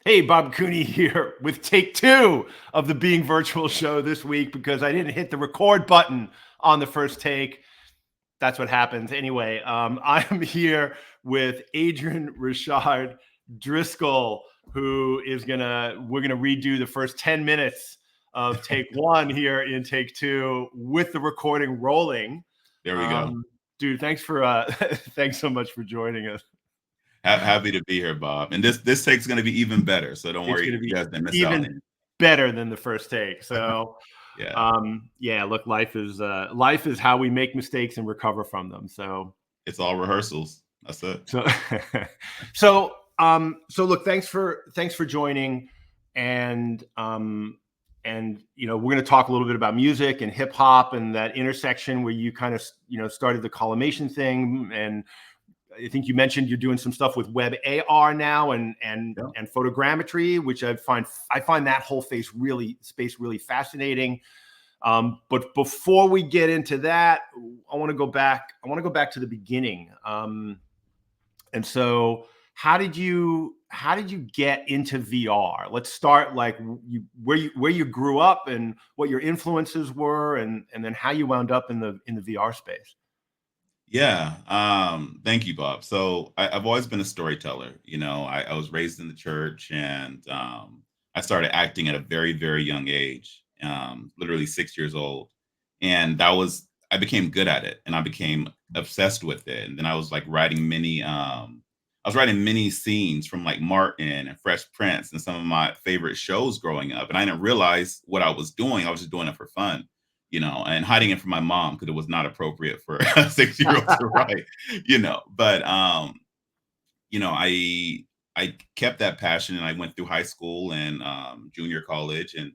Hey, Bob Cooney here with take two of the Being Virtual show this week because I didn't hit the record button on the first take. That's what happens. Anyway, I am here with Adrian Rashad Driscoll, who is we're gonna redo the first 10 minutes of take one here in take two with the recording rolling. There we go. Dude, thanks thanks so much for joining us. Happy to be here, Bob. And this take's going to be even better. So don't worry, It's going to you be guys didn't miss even out. better than the first take. So, yeah. Look, life is how we make mistakes and recover from them. So it's all rehearsals. That's it. So, look, thanks for joining, and we're going to talk a little bit about music and hip hop and that intersection where you kind of started the Collimation thing, and I think you mentioned you're doing some stuff with web AR now and photogrammetry, which I find that whole space really fascinating. But before we get into that, I want to go back to the beginning. And so how did you get into VR? Let's start like where you grew up and what your influences were, and then how you wound up in the VR space. Yeah. Thank you, Bob. So I've always been a storyteller. I was raised in the church, and I started acting at a very, very young age, literally 6 years old. And I became good at it, and I became obsessed with it. And then I was like writing many scenes from like Martin and Fresh Prince and some of my favorite shows growing up. And I didn't realize what I was doing. I was just doing it for fun. And hiding it from my mom because it was not appropriate for a 6-year-old to write, But I kept that passion, and I went through high school and junior college, and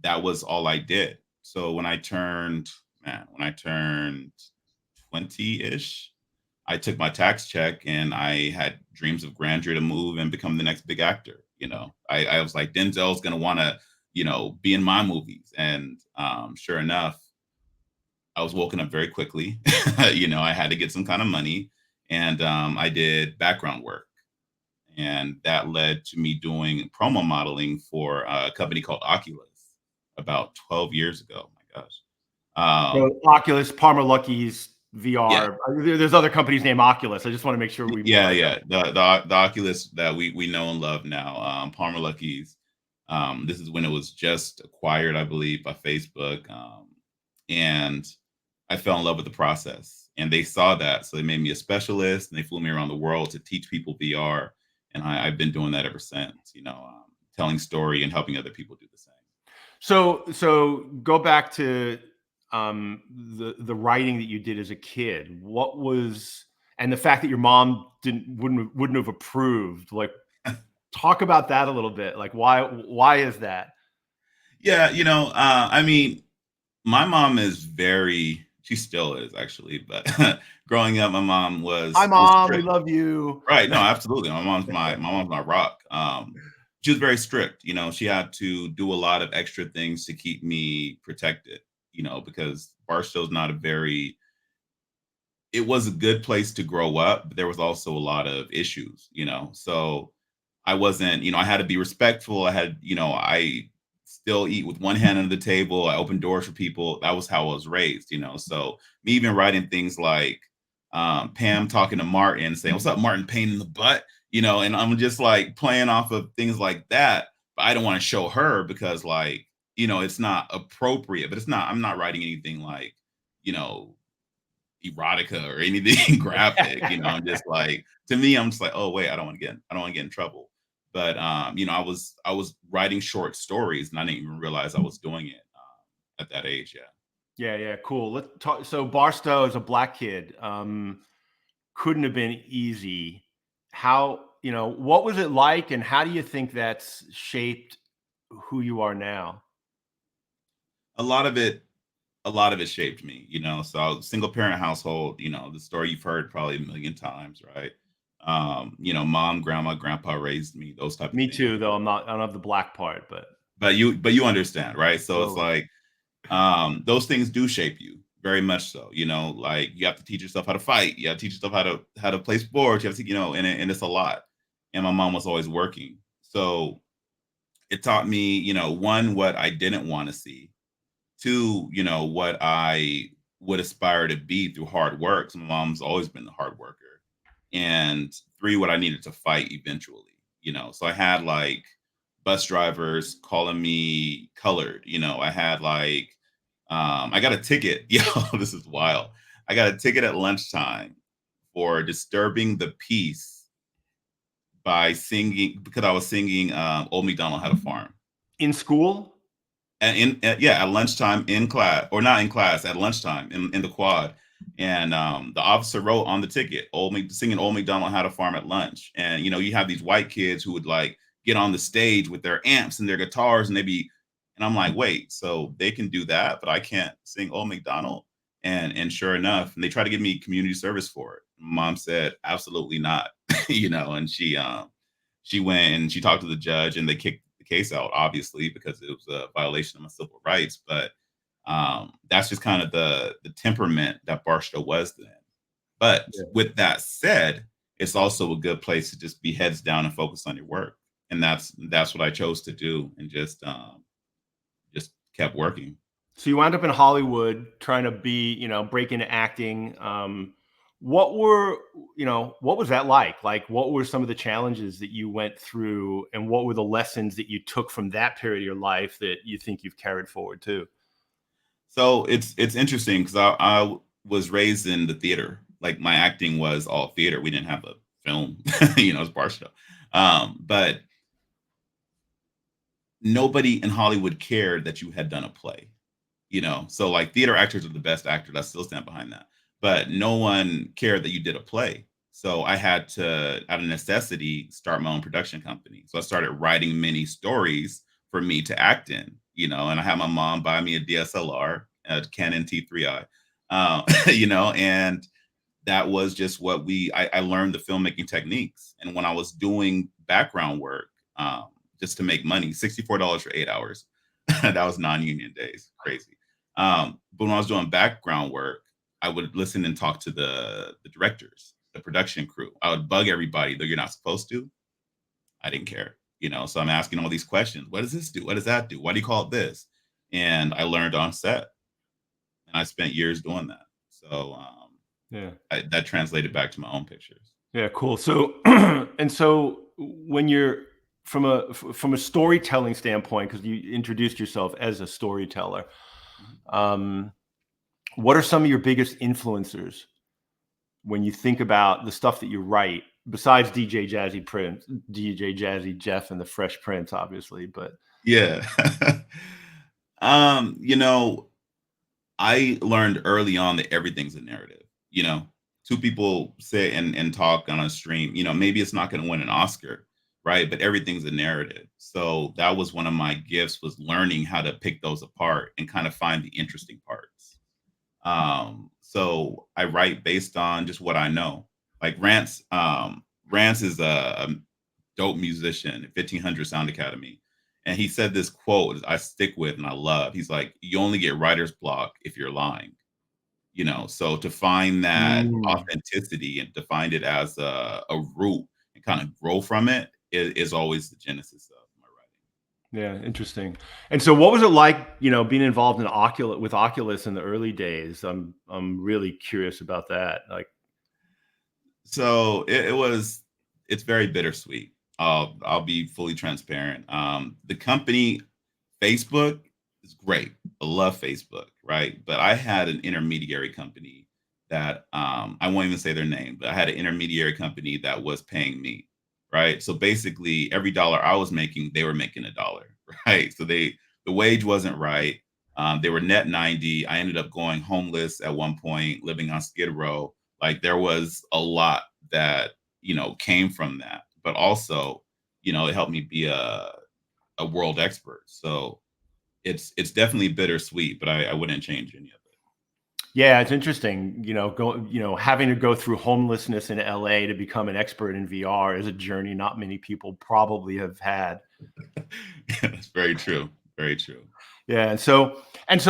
that was all I did. So when I turned 20-ish, I took my tax check and I had dreams of grandeur to move and become the next big actor. I was like, Denzel's gonna wanna be in my movies. And sure enough, I was woken up very quickly. I had to get some kind of money, and I did background work. And that led to me doing promo modeling for a company called Oculus about 12 years ago. My gosh. So Oculus, Palmer Luckey's VR. Yeah. There's other companies named Oculus. I just want to make sure we. Yeah. The Oculus that we know and love now, Palmer Luckey's. This is when it was just acquired, I believe, by Facebook. And I fell in love with the process, and they saw that. So they made me a specialist, and they flew me around the world to teach people VR. And I've been doing that ever since, telling story and helping other people do the same. So go back to the writing that you did as a kid. What was, and the fact that your mom wouldn't have approved, like, talk about that a little bit. Like, why is that? Yeah, I mean, my mom is she still is actually, but growing up, my mom was. Hi, Mom, we love you. Right. No, absolutely. My mom's my rock. She was very strict. She had to do a lot of extra things to keep me protected, because Barstow's it was a good place to grow up, but there was also a lot of issues, so I wasn't, I had to be respectful. I still eat with one hand under the table. I opened doors for people. That was how I was raised, so me even writing things like Pam talking to Martin saying, "What's up, Martin? Pain in the butt," and I'm just like playing off of things like that. But I don't want to show her because it's not appropriate, but I'm not writing anything like, erotica or anything graphic, I'm just like, to me, I'm just like, oh wait, I don't want to get in trouble. But I was writing short stories, and I didn't even realize I was doing it at that age. Yeah, cool. Let's talk. So Barstow as a Black kid couldn't have been easy. How, what was it like, and how do you think that's shaped who you are now? A lot of it shaped me, so I was single parent household, the story you've heard probably a million times, right? Mom, grandma, grandpa raised me, those type of Me things. too, though. I don't have the Black part, but you understand, right? So It's like, those things do shape you very much so, like you have to teach yourself how to fight. You have to teach yourself how to play sports. You have to, and it's a lot. And my mom was always working. So it taught me, one, what I didn't want to see. Two, what I would aspire to be through hard work. So my mom's always been a hard worker. And three, what I needed to fight eventually. So I had like bus drivers calling me colored. I had like I got a ticket. This is wild. I got a ticket at lunchtime for disturbing the peace by singing, because I was singing Old MacDonald Had a Farm. In school? And at lunchtime in class, or not in class, at lunchtime in the quad. And the officer wrote on the ticket, singing Old MacDonald Had a Farm at lunch. And you have these white kids who would like get on the stage with their amps and their guitars, and and I'm like, wait, so they can do that, but I can't sing Old MacDonald. And sure enough, and they tried to give me community service for it. Mom said, absolutely not. And she went and she talked to the judge, and they kicked the case out, obviously, because it was a violation of my civil rights. But that's just kind of the temperament that Barstow was then. But with that said, it's also a good place to just be heads down and focus on your work. And that's what I chose to do, and just kept working. So you wound up in Hollywood trying to be, break into acting. What was that like? Like, what were some of the challenges that you went through, and what were the lessons that you took from that period of your life that you think you've carried forward too? So it's interesting, because I was raised in the theater. Like, my acting was all theater. We didn't have a film, it's Barstow. But nobody in Hollywood cared that you had done a play. So like, theater actors are the best actors. I still stand behind that. But no one cared that you did a play. So I had to, out of necessity, start my own production company. So I started writing mini stories for me to act in, and I had my mom buy me a DSLR, a Canon T3i, and that was just what I learned the filmmaking techniques. And when I was doing background work, just to make money, $64 for 8 hours, that was non-union days, crazy. But when I was doing background work, I would listen and talk to the directors, the production crew. I would bug everybody, though you're not supposed to. I didn't care, So I'm asking all these questions. What does this do? What does that do? Why do you call it this? And I learned on set, and I spent years doing that. So that translated back to my own pictures. Yeah, cool. So and so when you're from a storytelling standpoint, because you introduced yourself as a storyteller, what are some of your biggest influencers when you think about the stuff that you write, besides DJ Jazzy Jeff and the Fresh Prince, obviously? But yeah. I learned early on that everything's a narrative. Two people sit and talk on a stream, maybe it's not going to win an Oscar, right? But everything's a narrative. So that was one of my gifts, was learning how to pick those apart and kind of find the interesting parts. So I write based on just what I know. Like Rance is a dope musician, 1500 Sound Academy. And he said this quote I stick with and I love. He's like, you only get writer's block if you're lying. So to find that authenticity and to find it as a root and kind of grow from it is always the genesis of my writing. Yeah, interesting. And so what was it like, being involved in Oculus in the early days? I'm really curious about that. Like, so it's very bittersweet. I'll be fully transparent. The company, Facebook, is great. I love Facebook, right? But I had an intermediary company that I won't even say their name, but I had an intermediary company that was paying me, right? So basically, every dollar I was making, they were making $1, right? So the wage wasn't right. They were net 90. I ended up going homeless at one point, living on Skid Row. Like, there was a lot that came from that, but also it helped me be a world expert. So it's definitely bittersweet, but I wouldn't change any of it. Yeah, it's interesting. Having to go through homelessness in LA to become an expert in VR is a journey not many people probably have had. That's very true. Very true. Yeah, and so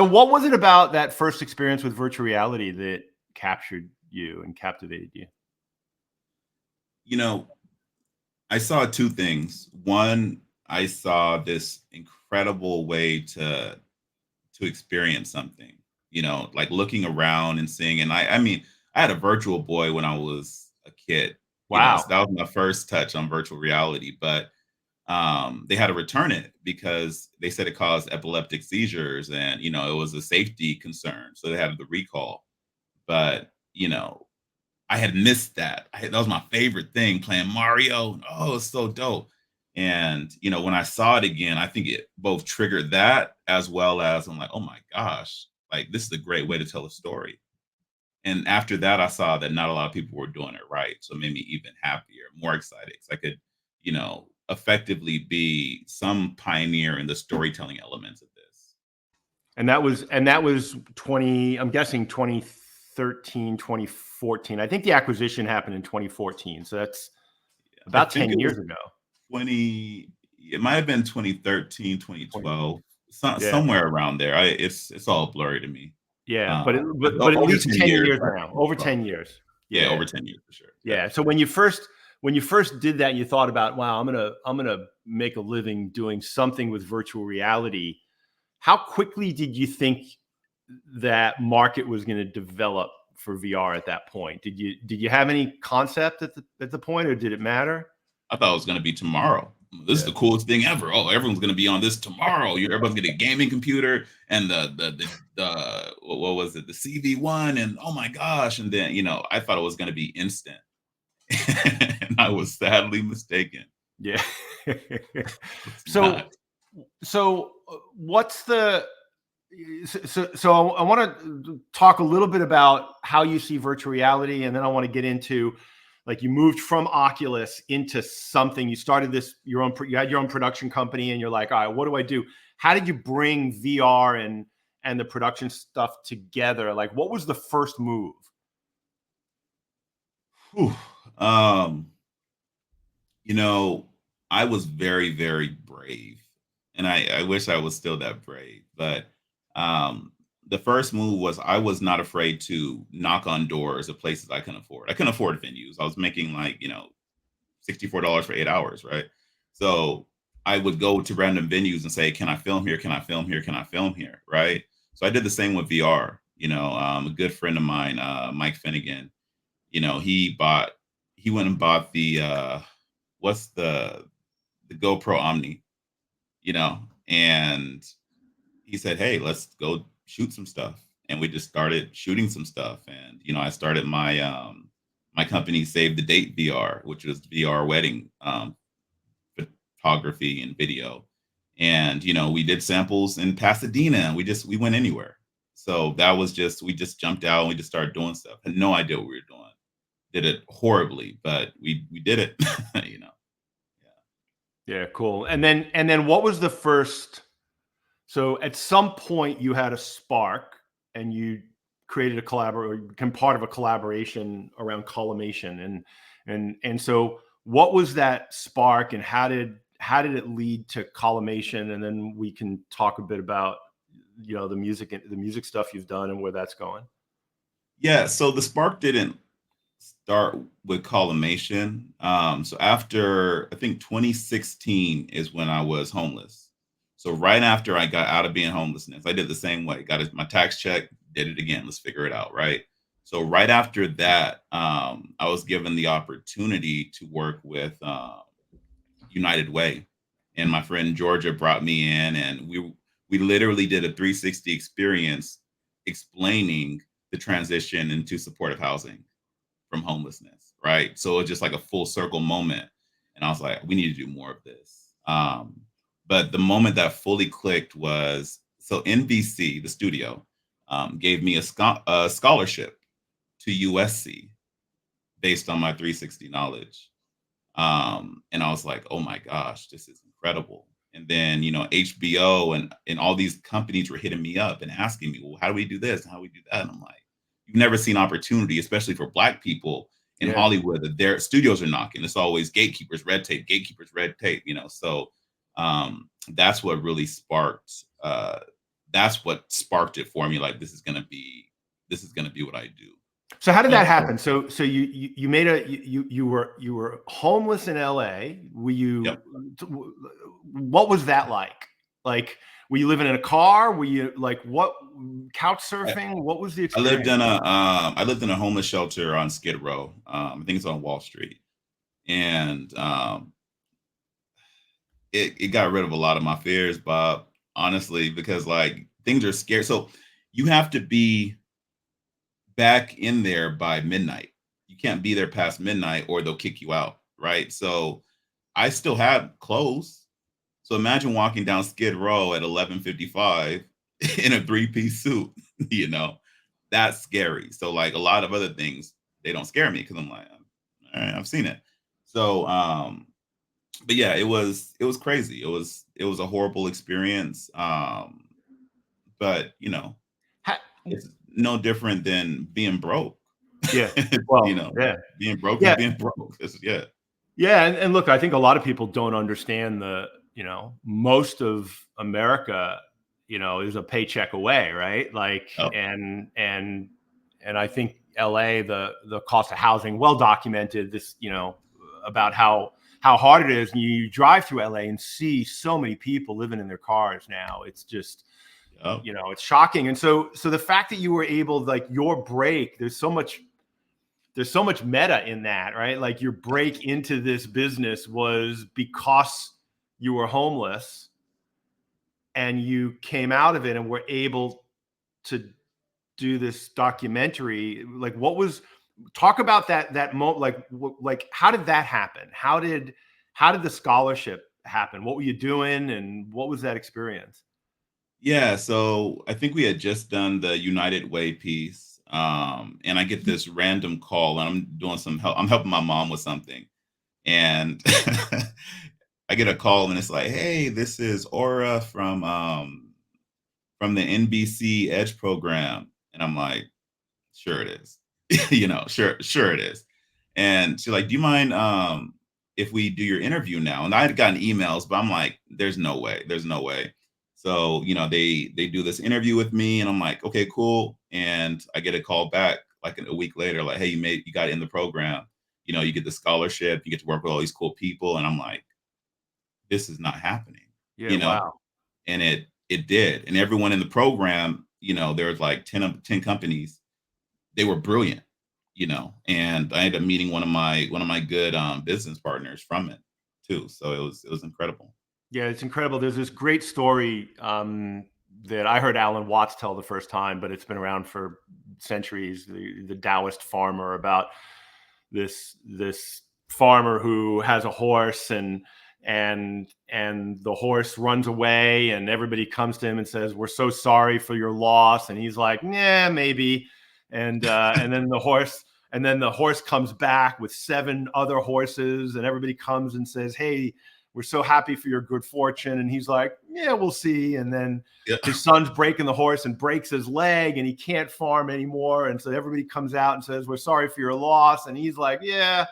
what was it about that first experience with virtual reality that captured you and captivated you? I saw two things. One, I saw this incredible way to experience something, like looking around and seeing. And I mean, I had a virtual boy when I was a kid, so Wow. that was my first touch on virtual reality. But they had to return it because they said it caused epileptic seizures, and it was a safety concern, so they had the recall. But I had missed that. That was my favorite thing, playing Mario. Oh, it's so dope. And when I saw it again, I think it both triggered that, as well as I'm like, oh my gosh, like this is a great way to tell a story. And after that, I saw that not a lot of people were doing it right. So it made me even happier, more excited, because I could, effectively be some pioneer in the storytelling elements of this. And that was 20, I'm guessing 2013, 2014. I think the acquisition happened in 2014. So that's I about think 10 it was years ago. 20, it might have been 2013, 20, 2012, yeah. somewhere around there. It's all blurry to me. Yeah. Um, But at Over least 10 10 years, years I now, think, over 10 probably. years. Yeah, Yeah. over 10 years for sure. Yeah. Yeah. So when you first did that, you thought about, wow, I'm gonna make a living doing something with virtual reality. How quickly did you think that market was going to develop for VR at that point? Did you have any concept at the point, or did it matter? I thought it was gonna be tomorrow. This is Yeah. the coolest thing ever. Oh, everyone's gonna be on this tomorrow. Everyone's gonna get a gaming computer and the what was it? The CV1, and oh my gosh. And then, I thought it was gonna be instant. And I was sadly mistaken. Yeah. It's so not. what's the so I want to talk a little bit about how you see virtual reality, and then I want to get into, like, you moved from Oculus into something. You started you had your own production company, and you're like, all right, what do I do? How did you bring VR and the production stuff together? Like, what was the first move? Whew. Um, You know, I was very, very brave, and I wish I was still that brave. But um, the first move was I was not afraid to knock on doors of places I couldn't afford. I couldn't afford venues. I was making like $64 for 8 hours, right? So I would go to random venues and say, "Can I film here? Can I film here? Can I film here?" Right? So I did the same with VR. A good friend of mine, Mike Finnegan, he went and bought what's the GoPro Omni, and he said, "Hey, let's go shoot some stuff." And we just started shooting some stuff. And I started my company, Save the Date VR, which was VR wedding photography and video. And we did samples in Pasadena, and we went anywhere. So that was just we just jumped out and we just started doing stuff. Had no idea what we were doing. Did it horribly, but we did it. you know. Yeah, cool. And then what was the first? So at some point you had a spark, and you created a collaboration, become part of a collaboration around Collimation, and so what was that spark, and how did it lead to Collimation? And then we can talk a bit about the music stuff you've done and where that's going. Yeah, so the spark didn't start with collimation. So after, I think, 2016 is when I was homeless. So right after I got out of being homelessness, I did the same way. My tax check, did it again. Let's figure it out, right? So right after that, I was given the opportunity to work with United Way, and my friend Georgia brought me in, and we literally did a 360 experience explaining the transition into supportive housing from homelessness, right? So it's just like a full circle moment. And I was like, we need to do more of this. But the moment that fully clicked was, so NBC, the studio, gave me a scholarship to USC based on my 360 knowledge. And I was like, oh my gosh, this is incredible. And then, HBO and all these companies were hitting me up and asking me, well, how do we do this? And how do we do that? And I'm like, you've never seen opportunity, especially for Black people in Yeah. Hollywood, that their studios are knocking. It's always gatekeepers, red tape. So that's what really sparked it for me. Like, this is gonna be what I do. So how did that happen? So you made you were homeless in LA. Were you? Yep. What was that like? Like, were you living in a car? Were you like what couch I, surfing? What was the I lived experience? in a I lived in a homeless shelter on Skid Row. I think it's on Wall Street, and it got rid of a lot of my fears, Bob. Honestly, because like things are scary. So you have to be back in there by midnight. You can't be there past midnight, or they'll kick you out. Right. So I still had clothes. So imagine walking down Skid Row at 11:55 in a three-piece suit. You know, that's scary. So like a lot of other things, they don't scare me because I'm like, all right, I've seen it. So but yeah, it was crazy. It was a horrible experience. But Ha- it's no different than being broke. yeah. you Well, know, yeah. being broke is Yeah. being broke. Yeah. Yeah, and look, I think a lot of people don't understand most of America, is a paycheck away, right? Like, Yep. and I think LA, the cost of housing, well documented. This, about how hard it is. And you drive through LA and see so many people living in their cars now. It's just, Yep. it's shocking. And so the fact that you were able, like your break, there's so much meta in that, right? Like your break into this business was because you were homeless and you came out of it and were able to do this documentary. Like talk about that moment. Like how did that happen? How did the scholarship happen? What were you doing and what was that experience? Yeah, so I think we had just done the United Way piece, and I get this random call, and I'm doing some help. I'm helping my mom with something, and I get a call, and it's like, "Hey, this is Aura from the NBC Edge program," and I'm like, "Sure it is, sure it is." And she's like, "Do you mind if we do your interview now?" And I had gotten emails, but I'm like, there's no way." So they do this interview with me, and I'm like, "Okay, cool." And I get a call back like a week later, like, "Hey, you got in the program. You get the scholarship, you get to work with all these cool people." And I'm like, "This is not happening," Yeah, you know. wow. And it did, and everyone in the program, there was like 10 companies. They were brilliant, and I ended up meeting one of my good business partners from it too. So it was incredible. Yeah, it's incredible. There's this great story that I heard Alan Watts tell the first time, but it's been around for centuries. The Taoist farmer, about this farmer who has a horse, and the horse runs away, and everybody comes to him and says, "We're so sorry for your loss," and he's like, "Yeah, maybe," and then the horse comes back with 7 other horses, and everybody comes and says, "Hey, we're so happy for your good fortune." And he's like, "Yeah, we'll see." And then Yeah. his son's breaking the horse and breaks his leg, and he can't farm anymore. And so everybody comes out and says, "We're sorry for your loss." And he's like, "Yeah."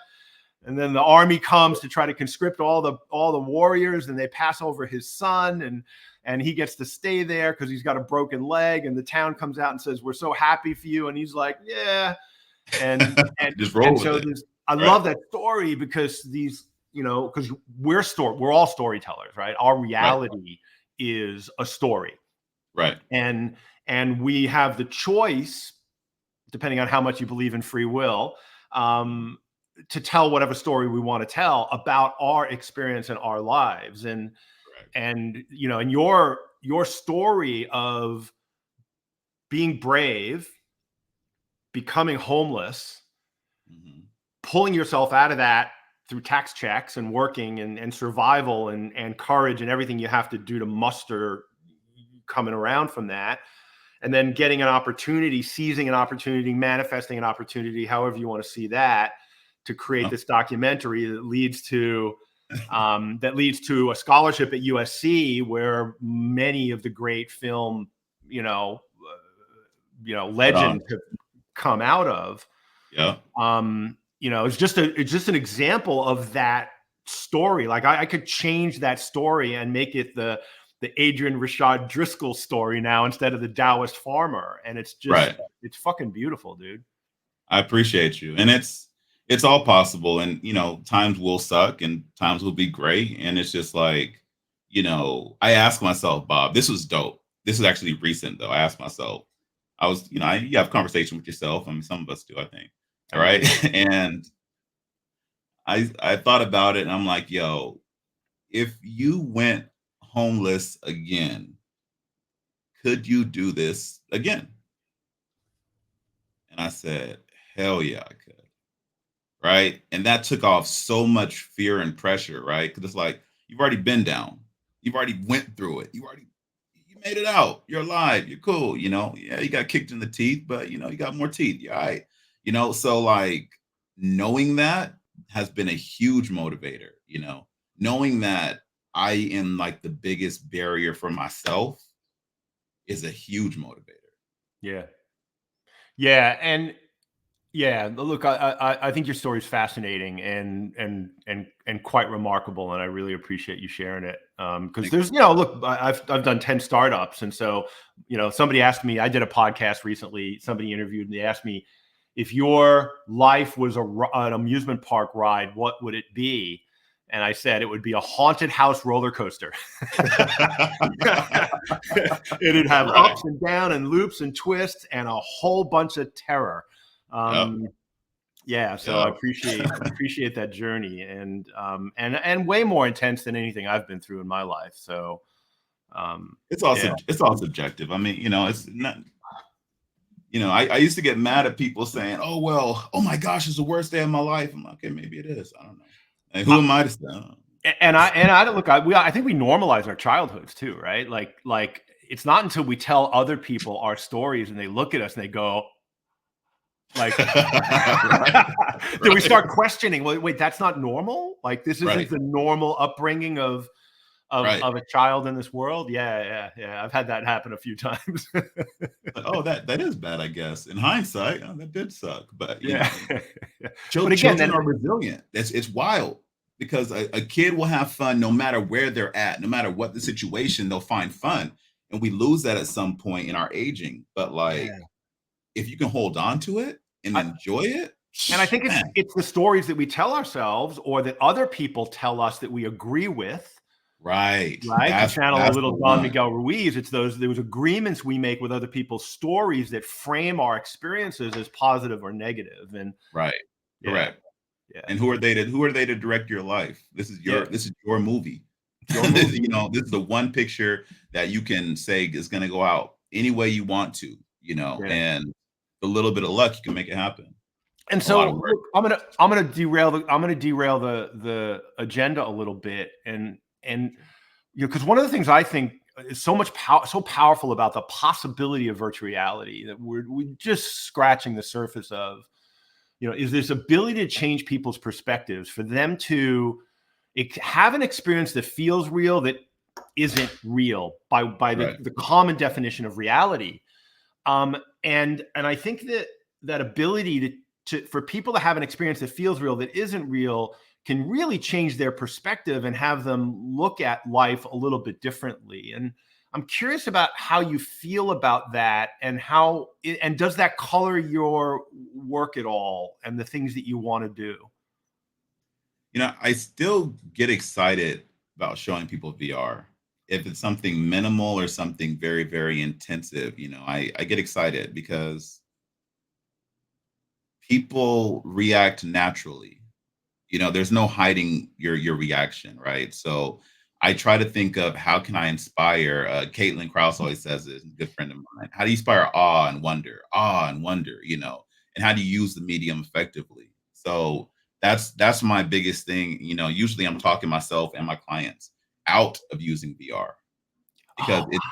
And then the army comes to try to conscript all the warriors, and they pass over his son, and he gets to stay there because he's got a broken leg. And the town comes out and says, "We're so happy for you." And he's like, "Yeah." And and Just roll and with so it. I Right. love that story because because we're all storytellers, right? Our Right. reality is a story, Right. and we have the choice, depending on how much you believe in free will, Mhm. um, to tell whatever story we want to tell about our experience in our lives. and Correct. and and your story of being brave, becoming homeless, Mhm. pulling yourself out of that through tax checks and working, and survival, and courage, and everything you have to do to muster coming around from that, and then getting an opportunity, seizing an opportunity, manifesting an opportunity, however you want to see that, to create Yep. this documentary that leads to a scholarship at USC, where many of the great film, Right on. legends have come out of. Yeah. It's just an example of that story. Like I could change that story and make it the Adrian Rashad Driscoll story now instead of the Taoist farmer, and it's Right. fucking beautiful, dude. I appreciate you. And it's all possible. And times will suck and times will be great. And it's just like, I ask myself, Bob, this was dope. This is actually recent though. I asked myself, you have conversation with yourself. I mean, some of us do, I think. All I right. do. And I thought about it and I'm like, yo, if you went homeless again, could you do this again? And I said, hell yeah, I could. Right. And that took off so much fear and pressure, right? Because it's like, you've already been down. You've already went through it. You made it out. You're alive. You're cool. Yeah, you got kicked in the teeth, but you got more teeth. You're all right. So like knowing that has been a huge motivator, knowing that I am like the biggest barrier for myself is a huge motivator. Yeah. Yeah. And yeah, look, I think your story is fascinating and quite remarkable, and I really appreciate you sharing it. Because there's, look, I've done 10 startups, and so somebody asked me. I did a podcast recently. Somebody interviewed, and they asked me, if your life was an amusement park ride, what would it be? And I said it would be a haunted house roller coaster. It'd have Right. ups and downs and loops and twists and a whole bunch of terror. Yeah, so I appreciate that journey, and way more intense than anything I've been through in my life. So it's all subjective. I mean, it's not. I used to get mad at people saying, "Oh well, oh my gosh, it's the worst day of my life." I'm like, okay, maybe it is. I don't know. And who am I to say? I think we normalize our childhoods too, right? Like it's not until we tell other people our stories and they look at us and they go, like, then we start questioning. Well, wait, that's not normal. Like this isn't the normal upbringing of a child in this world. Yeah. I've had that happen a few times. That is bad, I guess. In hindsight, that did suck. But children are resilient. It's wild because a kid will have fun no matter where they're at, no matter what the situation, they'll find fun. And we lose that at some point in our aging. But if you can hold on to it and enjoy it. And I think it's the stories that we tell ourselves or that other people tell us that we agree with. Right. To channel a little Don Miguel Ruiz, it's those agreements we make with other people's stories that frame our experiences as positive or negative. And correct. Yeah. And who are they to direct your life? This is your movie. Your movie. This is the one picture that you can say is going to go out any way you want to. And a little bit of luck, you can make it happen. And so look, I'm gonna derail the agenda a little bit, and because one of the things I think is so powerful about the possibility of virtual reality that we're just scratching the surface of, is this ability to change people's perspectives, for them to have an experience that feels real, that isn't real by the common definition of reality. And I think that ability for people to have an experience that feels real, that isn't real, can really change their perspective and have them look at life a little bit differently. And I'm curious about how you feel about that, and and does that color your work at all and the things that you want to do? I still get excited about showing people VR. If it's something minimal or something very, very intensive, I get excited because people react naturally. There's no hiding your reaction, right? So I try to think of how can I inspire. Caitlin Krause always says this, a good friend of mine. How do you inspire awe and wonder, and how do you use the medium effectively? So that's my biggest thing. Usually I'm talking myself and my clients out of using VR because it's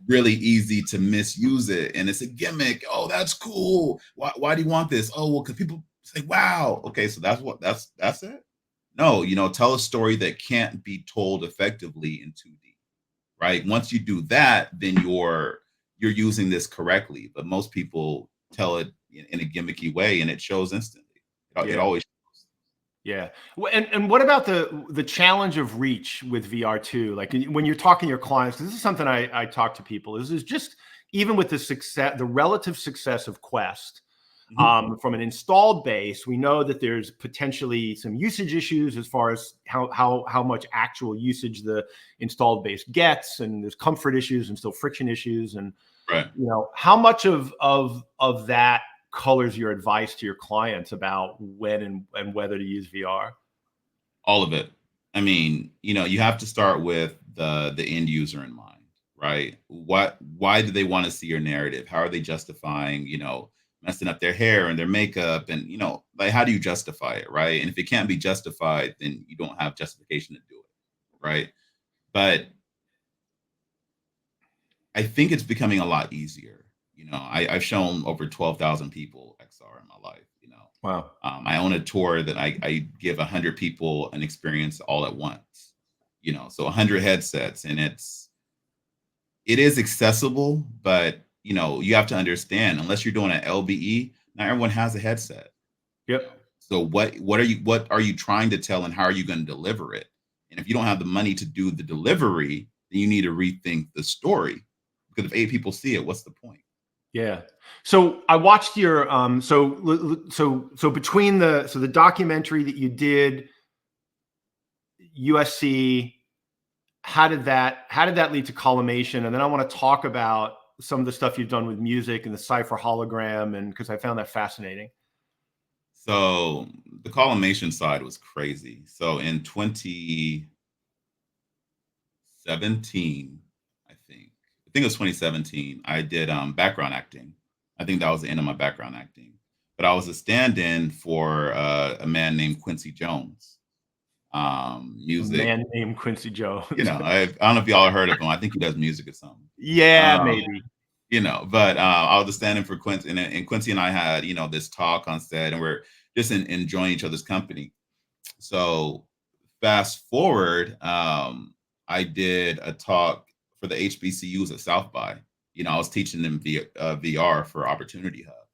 really easy to misuse it, and it's a gimmick. Oh, that's cool. Why do you want this? Oh, well, because people say, wow. Okay, so that's it. No, tell a story that can't be told effectively in 2D, right? Once you do that, then you're using this correctly. But most people tell it in a gimmicky way, and it shows instantly. It always shows. Yeah. And what about the challenge of reach with VR too? Like when you're talking to your clients, this is something I talk to people, is just even with the relative success of Quest, Mhm. From an installed base, we know that there's potentially some usage issues as far as how much actual usage the installed base gets, and there's comfort issues and still friction issues. And Right. how much of that colors your advice to your clients about when and whether to use VR? All of it. I mean, you have to start with the end user in mind, right? Why do they want to see your narrative? How are they justifying, messing up their hair and their makeup, and like, how do you justify it, right? And if it can't be justified, then you don't have justification to do it, right? But I think it's becoming a lot easier. I've shown over 12,000 people XR in my life. Wow. I own a tour that I give 100 people an experience all at once. So 100 headsets, and it is accessible, but you have to understand, unless you're doing an LBE, not everyone has a headset. Yep. So what are you trying to tell, and how are you going to deliver it? And if you don't have the money to do the delivery, then you need to rethink the story, because if 8 people see it, what's the point? Yeah. So I watched your so between the documentary that you did, USC, how did that lead to Collimation? And then I want to talk about some of the stuff you've done with music and the Cypher hologram, and because I found that fascinating. So the collimation side was crazy. So in 2017, I think it was 2017, I did background acting. I think that was the end of my background acting. But I was a stand-in for a man named Quincy Jones. A Music, man named Quincy Jones. I don't know if y'all heard of him. I think he does music or something. Yeah, Um, maybe. but I was a stand-in for Quincy, and Quincy and I had, this talk on set, and we're just enjoying each other's company. So fast forward, I did a talk for the HBCUs at South by. I was teaching them VR for Opportunity Hub,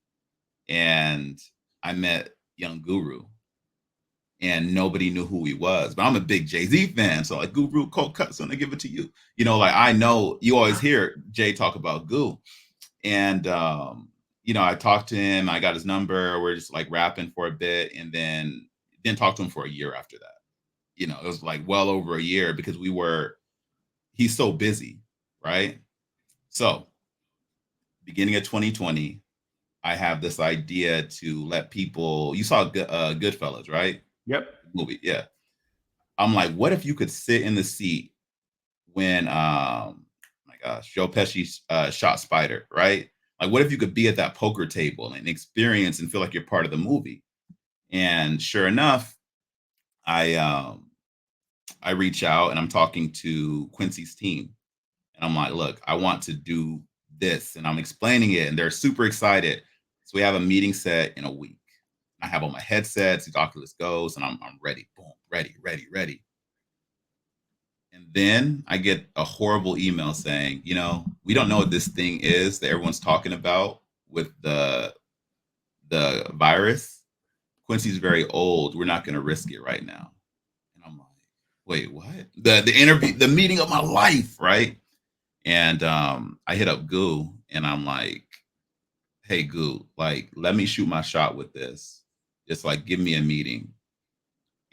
and I met Young Guru, and nobody knew who he was. But I'm a big Jay-Z fan, so like, Guru, cold cuts, and I give it to you. Like, I know you always hear Jay talk about Goo, and I talked to him. I got his number. We're just like rapping for a bit, and then didn't talk to him for a year after that. It was like well over a year, because he's so busy, right? So beginning of 2020, I have this idea to let people, you saw Goodfellas, right? Yep. Movie. Yeah. I'm like, what if you could sit in the seat when, my gosh, Joe Pesci shot Spider, right? Like, what if you could be at that poker table and experience and feel like you're part of the movie? And sure enough, I reach out, and I'm talking to Quincy's team, and I'm like, look, I want to do this, and I'm explaining it, and they're super excited. So we have a meeting set in a week. I have all my headsets, the Oculus Goes, and I'm ready. Boom, ready, ready, ready. And then I get a horrible email saying, we don't know what this thing is that everyone's talking about with the virus. Quincy's very old. We're not going to risk it right now. And I'm like, wait, what? The interview, the meeting of my life, right? And I hit up Goo, and I'm like, hey, Goo, like, let me shoot my shot with this. Just like, give me a meeting.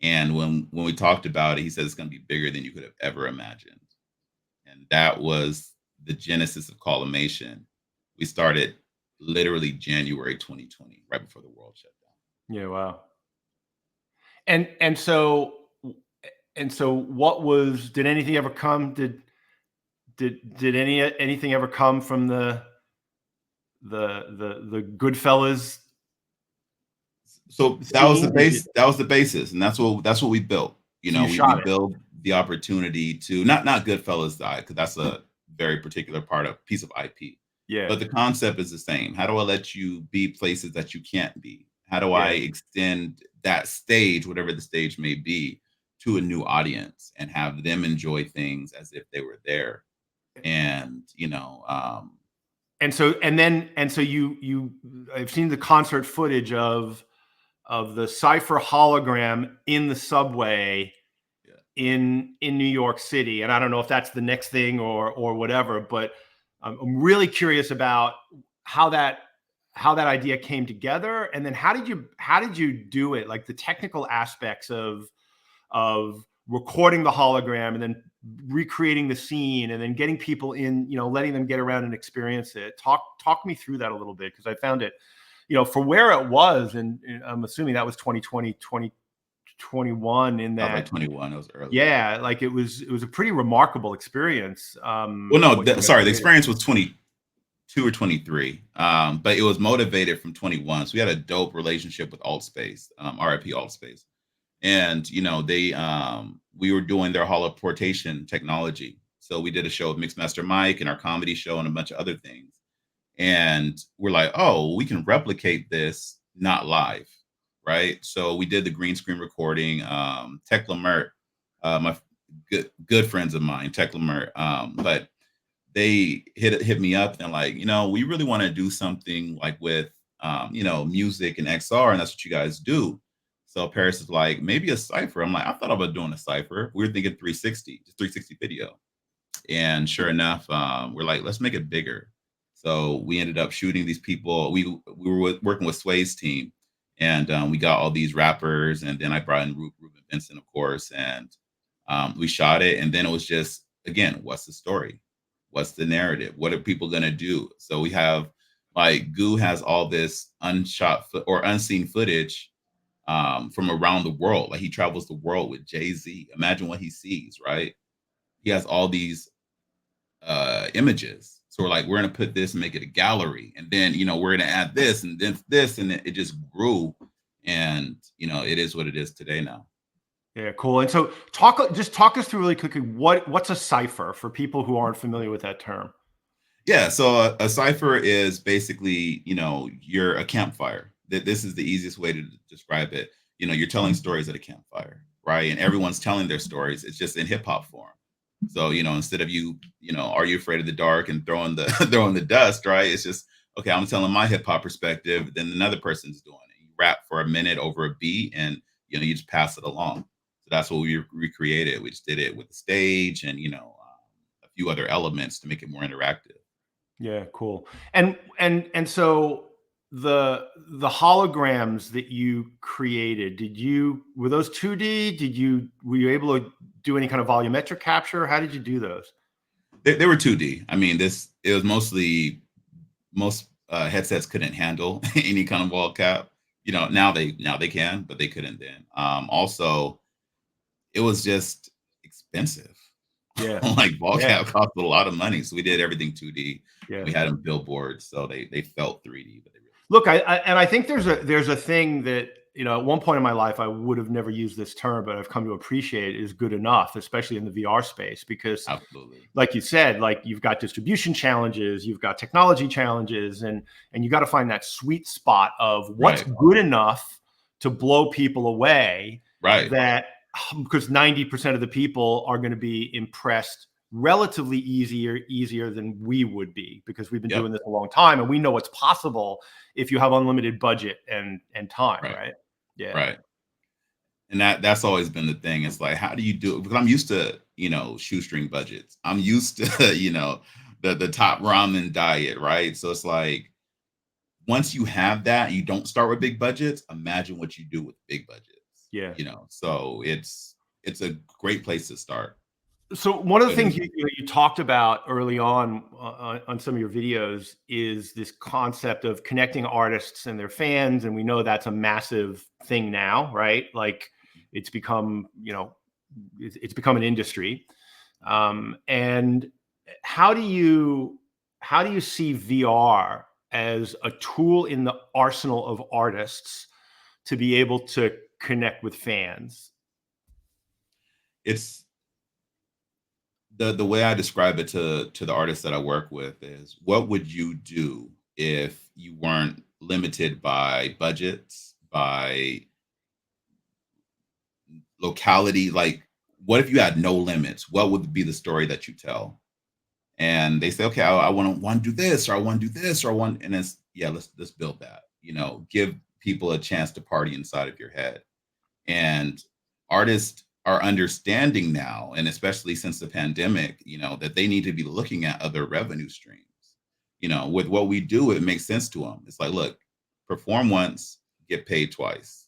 And when we talked about it, he said it's going to be bigger than you could have ever imagined. And that was the genesis of Collimation. We started literally January 2020, right before the world shut down. Yeah. Wow. And so did anything ever come? Did anything ever come from the Goodfellas So that was the scene? base. That was the basis, and that's what we built. So you We shot it. build the opportunity to not Goodfellas die, because that's a very particular piece of IP. Yeah. But the concept is the same. How do I let you be places that you can't be? How do I extend that stage, whatever the stage may be, to a new audience, and have them enjoy things as if they were there? And And so you I've seen the concert footage of the Cypher hologram in the subway yeah. in New York City, and I don't know if that's the next thing or whatever, but I'm really curious about how that how that idea came together, and then how did you do it? Like the technical aspects of recording the hologram and then recreating the scene and then getting people in, letting them get around and experience it. Talk me through that a little bit, because I found it, for where it was, and I'm assuming that was 2020, 2021 in I was like that. 21. It was early. Yeah, like it was a pretty remarkable experience. Well, no, what you guys sorry, the created. experience was 22 or 23, but it was motivated from 21. So we had a dope relationship with Altspace, RIP Altspace. And we were doing their holoportation technology. So we did a show with Mixmaster Mike and our comedy show and a bunch of other things. And we're like, oh, we can replicate this not live, right? So we did the green screen recording. Tech Lamert, my good friends of mine, Tech Lamert, but they hit me up and like, we really want to do something like with music and XR, and that's what you guys do. So Paris is like, maybe a cipher. I'm like, I thought about doing a cipher. We were thinking 360, just 360 video. And sure enough, we're like, let's make it bigger. So we ended up shooting these people. We were working with Sway's team, and we got all these rappers, and then I brought in Ruben Vincent, of course, and we shot it. And then it was just, again, what's the story? What's the narrative? What are people gonna do? So we have, like, Goo has all this unshot or unseen footage from around the world. Like, he travels the world with Jay-Z. Imagine what he sees, right? He has all these images. So we're like, we're gonna put this and make it a gallery, and then we're gonna add this and then this, and it just grew, and it is what it is today now. Yeah, cool. And so talk us through really quickly what's a cipher for people who aren't familiar with that term. Yeah, so a cipher is basically, you're a campfire. This is the easiest way to describe it. You're telling stories at a campfire, right? And everyone's telling their stories. It's just in hip hop form. So, instead of are you afraid of the dark and throwing the throwing the dust, right? It's just, okay, I'm telling my hip hop perspective, then another person's doing it. You rap for a minute over a beat, and you just pass it along. So that's what we recreated. We just did it with the stage and a few other elements to make it more interactive. Yeah, cool. And so the holograms that you created, were those 2D? Were you able to do any kind of volumetric capture? How did you do those? They were 2D. I mean, it was mostly, most headsets couldn't handle any kind of wall cap. Now they can, but they couldn't then. Also, it was just expensive. Yeah. Like, ball cap cost a lot of money, so we did everything 2D. Yeah. We had them billboards, so they felt 3D, but they really. Look, I think there's a thing that, at one point in my life I would have never used this term, but I've come to appreciate is good enough, especially in the VR space, because Absolutely, like you said, like you've got distribution challenges, you've got technology challenges, and you got to find that sweet spot of what's good enough to blow people away. Right. That, because 90% of the people are going to be impressed relatively easier than we would be, because we've been doing this a long time and we know what's possible if you have unlimited budget and time, right? Yeah. Right. And that's always been the thing. It's like, how do you do it? Because I'm used to, shoestring budgets. I'm used to, the top ramen diet, right? So it's like, once you have that, you don't start with big budgets. Imagine what you do with big budgets. Yeah. So it's a great place to start. So one of the things you talked about early on some of your videos is this concept of connecting artists and their fans, and we know that's a massive thing now, right? Like it's become, it's become an industry. And how do you see VR as a tool in the arsenal of artists to be able to connect with fans? It's the way I describe it to the artists that I work with is, what would you do if you weren't limited by budgets, by locality? Like, what if you had no limits? What would be the story that you tell? And they say, okay, I want to do this, or I want to do this, or I want, and it's, let's build that. Give people a chance to party inside of your head. And artists are understanding now, and especially since the pandemic, that they need to be looking at other revenue streams. You know, with what we do, it makes sense to them. It's like, look, perform once, get paid twice,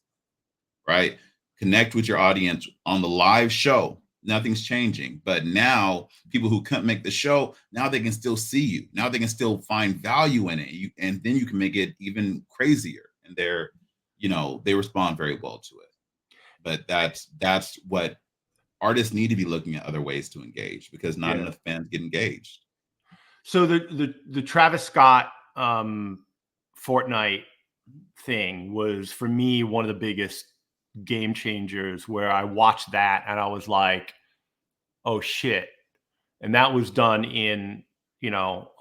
right? Connect with your audience on the live show. Nothing's changing. But now people who couldn't make the show, now they can still see you. Now they can still find value in it. And then you can make it even crazier. And they're, you know, they respond very well to it. But that's what artists need to be looking at, other ways to engage, because not enough fans get engaged. So the Travis Scott Fortnite thing was, for me, one of the biggest game changers, where I watched that and I was like, oh shit. And that was done in, you know,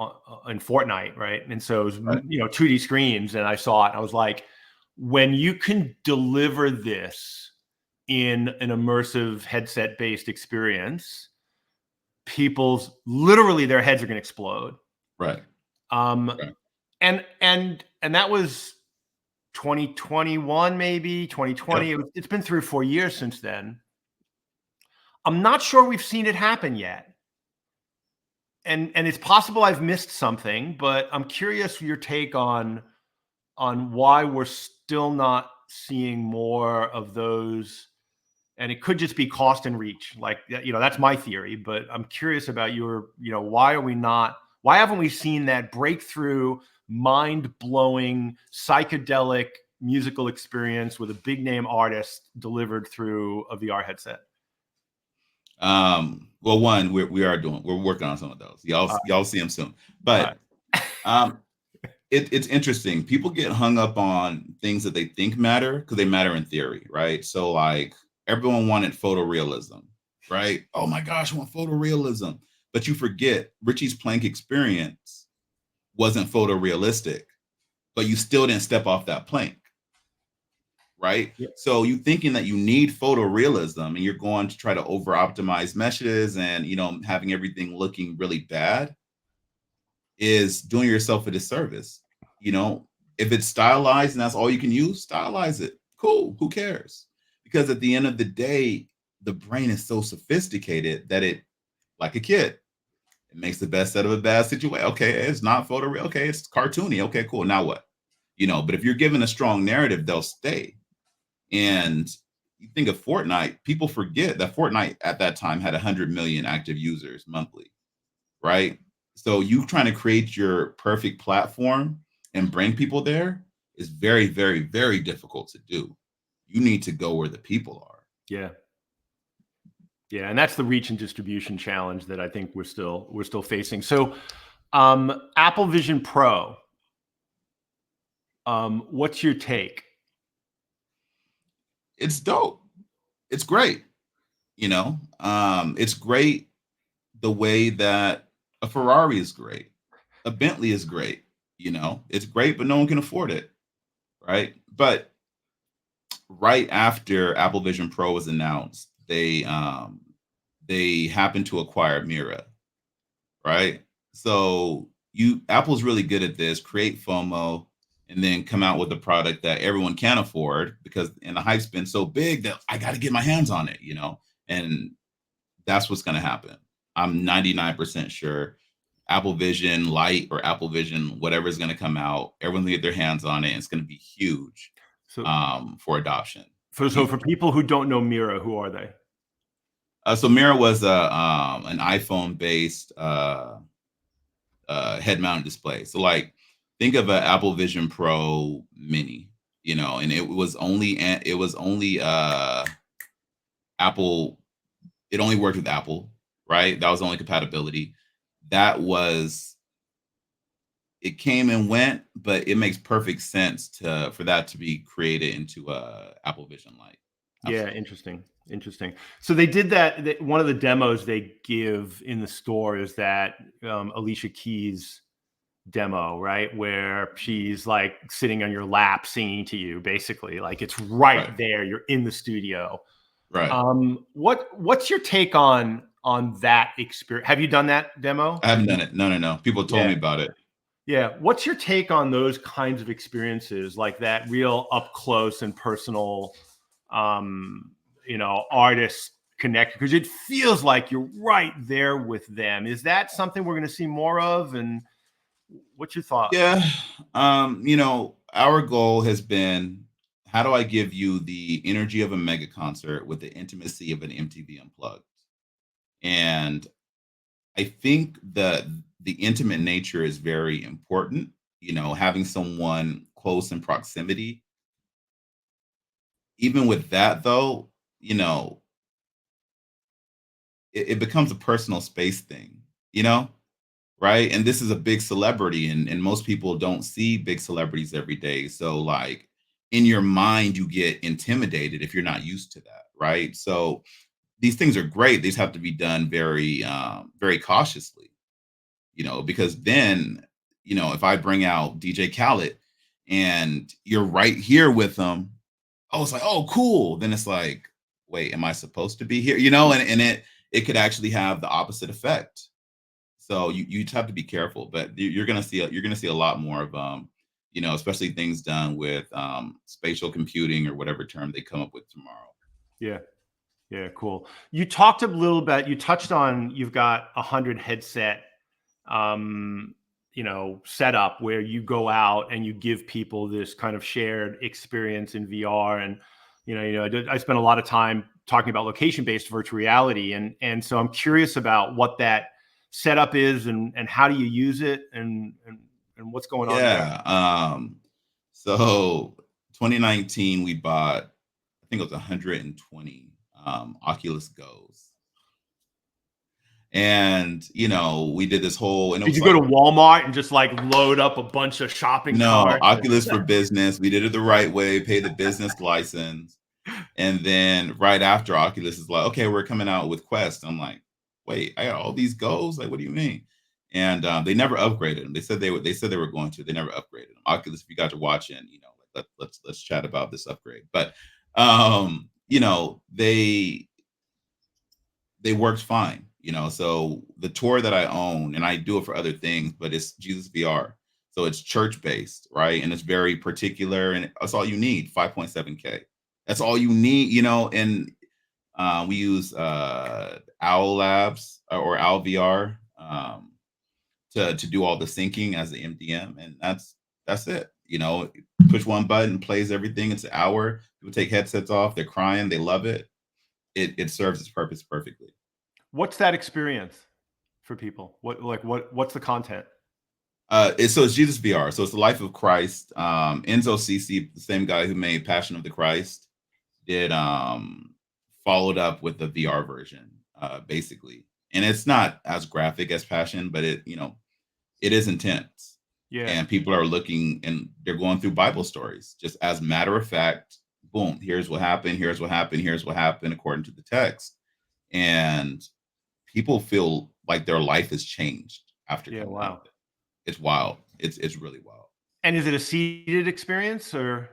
in Fortnite, right? And so it was, you know, 2D screens, and I saw it and I was like, when you can deliver this in an immersive headset based experience, people's literally their heads are going to explode. Right. And that was 2021, maybe 2020. Yep. It's been 3 or 4 years since then. I'm not sure we've seen it happen yet. And it's possible I've missed something, but I'm curious your take on why we're still not seeing more of those. And it could just be cost and reach. Like, you know, that's my theory, but I'm curious about your, you know, why haven't we seen that breakthrough, mind-blowing, psychedelic musical experience with a big name artist delivered through a VR headset? Well, one, we're working on some of those. Y'all see them soon. But it's interesting. People get hung up on things that they think matter because they matter in theory, right? So like, everyone wanted photorealism, right? Oh my gosh, I want photorealism. But you forget Richie's Plank experience wasn't photorealistic, but you still didn't step off that plank, right? Yep. So you thinking that you need photorealism and you're going to try to over optimize meshes and, you know, having everything looking really bad is doing yourself a disservice. You know, if it's stylized and that's all you can use, stylize it. Cool. Who cares? Because at the end of the day, the brain is so sophisticated that it, like a kid, it makes the best out of a bad situation. Okay, it's not photoreal. Okay, it's cartoony. Okay, cool. Now what? You know, but if you're given a strong narrative, they'll stay. And you think of Fortnite, people forget that Fortnite at that time had 100 million active users monthly, right? So you trying to create your perfect platform and bring people there is very, very, very difficult to do. You need to go where the people are. Yeah. Yeah. And that's the reach and distribution challenge that I think we're still facing. So Apple Vision Pro, what's your take? It's dope. It's great. You know, it's great the way that a Ferrari is great. A Bentley is great. You know, it's great, but no one can afford it. Right. But right after Apple Vision Pro was announced, they happened to acquire Mira, right? So Apple's really good at this, create FOMO, and then come out with a product that everyone can afford and the hype's been so big that I got to get my hands on it, you know, and that's what's going to happen. I'm 99% sure Apple Vision Lite or Apple Vision, whatever is going to come out, everyone's going to get their hands on it, and it's going to be huge for adoption. So for people who don't know Mira, who are they? So Mira was an iPhone-based head-mounted display. So like, think of an Apple Vision Pro Mini, you know, and it was only Apple. It only worked with Apple, right? That was the only compatibility. It came and went, but it makes perfect sense for that to be created into Apple Vision Lite. Absolutely. Yeah, interesting. So they did that. One of the demos they give in the store is that Alicia Keys demo, right, where she's like sitting on your lap singing to you, basically. Like, it's right there. You're in the studio. Right. What's your take on that experience? Have you done that demo? I haven't done it. No. People told me about it. Yeah. What's your take on those kinds of experiences, like that real up close and personal, you know, artist connect? Because it feels like you're right there with them. Is that something we're going to see more of? And What's your thought? Yeah. Our goal has been, how do I give you the energy of a mega concert with the intimacy of an MTV Unplugged? And I think that the intimate nature is very important. Having someone close in proximity. Even with that, though, it becomes a personal space thing. You know, right? And this is a big celebrity, and most people don't see big celebrities every day. So, like, in your mind, you get intimidated if you're not used to that, right? So these things are great. These have to be done very, very cautiously, because then, if I bring out DJ Khaled and you're right here with them, oh, it's like, oh, cool. Then it's like, wait, am I supposed to be here? And it could actually have the opposite effect. So you just have to be careful, but you're gonna see a lot more of especially things done with spatial computing or whatever term they come up with tomorrow. Yeah. Yeah, cool. You talked a little bit, you touched on, you've got 100 headset, setup where you go out and you give people this kind of shared experience in VR. And, I spent a lot of time talking about location-based virtual reality. And so I'm curious about what that setup is and how do you use it and what's going on there. Yeah. So 2019 we bought, I think it was 120 Oculus Goes. And we did this whole, and it Did was you go like, to Walmart and just like load up a bunch of shopping no, carts? Oculus for business. We did it the right way, pay the business license. And then right after, Oculus is like, okay, we're coming out with Quest. I'm like, wait, I got all these goals? Like, what do you mean? And they never upgraded them. They said they were going to. They never upgraded them. Oculus, if you got to watch it, like, let's chat about this upgrade. But they worked fine. So the tour that I own, and I do it for other things, but it's Jesus VR. So it's church based, right? And it's very particular, and that's all you need. 5.7K. That's all you need, and we use Owl Labs or Owl VR to do all the syncing as the MDM, and that's it. Push one button, plays everything. It's an hour. People take headsets off. They're crying. They love it. It serves its purpose perfectly. What's that experience for people? What's the content? It's Jesus VR. So it's the life of Christ. Enzo Cc, the same guy who made Passion of the Christ, did followed up with the VR version, basically. And it's not as graphic as Passion, but it is intense. Yeah. And people are looking and they're going through Bible stories just as matter of fact. Boom, here's what happened, here's what happened, here's what happened according to the text. And people feel like their life has changed after coming out of it. It's wild. It's really wild. And is it a seated experience or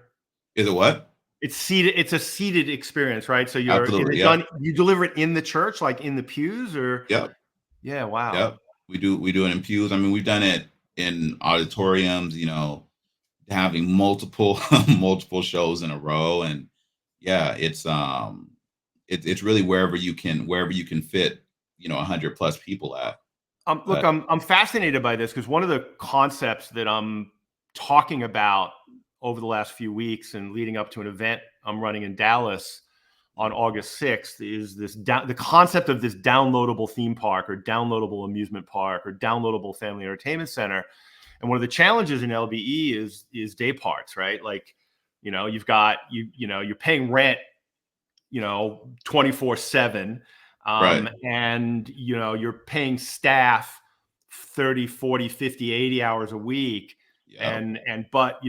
is it what? It's seated. It's a seated experience, right? So Absolutely, yeah. You deliver it in the church, like in the pews, or Yep. Yeah, wow. Yep. We do it in pews. I mean, we've done it in auditoriums, having multiple multiple shows in a row. And yeah, it's really wherever you can fit, 100 plus people at. Look, I'm fascinated by this because one of the concepts that I'm talking about over the last few weeks and leading up to an event I'm running in Dallas on August 6th is the concept of this downloadable theme park or downloadable amusement park or downloadable family entertainment center. And one of the challenges in LBE is day parts, right? Like, you've got, you're paying rent, 24/7. Right. And, you're paying staff 30, 40, 50, 80 hours a week. Yep. But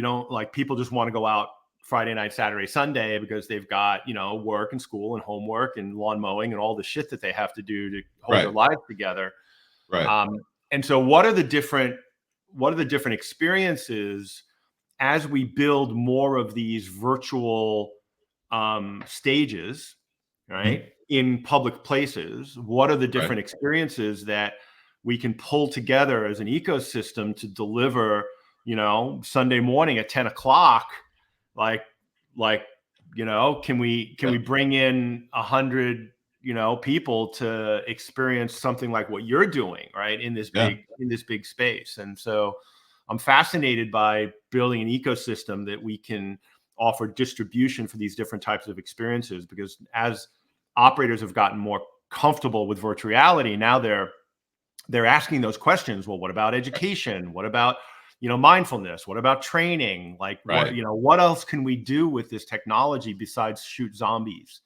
people just want to go out Friday night, Saturday, Sunday because they've got, work and school and homework and lawn mowing and all the shit that they have to do to hold their lives together. Right. And so what are the different experiences as we build more of these virtual stages, right? In public places? What are the different experiences that we can pull together as an ecosystem to deliver, Sunday morning at 10 o'clock? Can we bring in 100 people to experience something like what you're doing, right, in this Yeah. big space. And so I'm fascinated by building an ecosystem that we can offer distribution for these different types of experiences, because as operators have gotten more comfortable with virtual reality, now they're asking those questions. Well, what about education? What about mindfulness? What about training? Like, Right. what else can we do with this technology besides shoot zombies?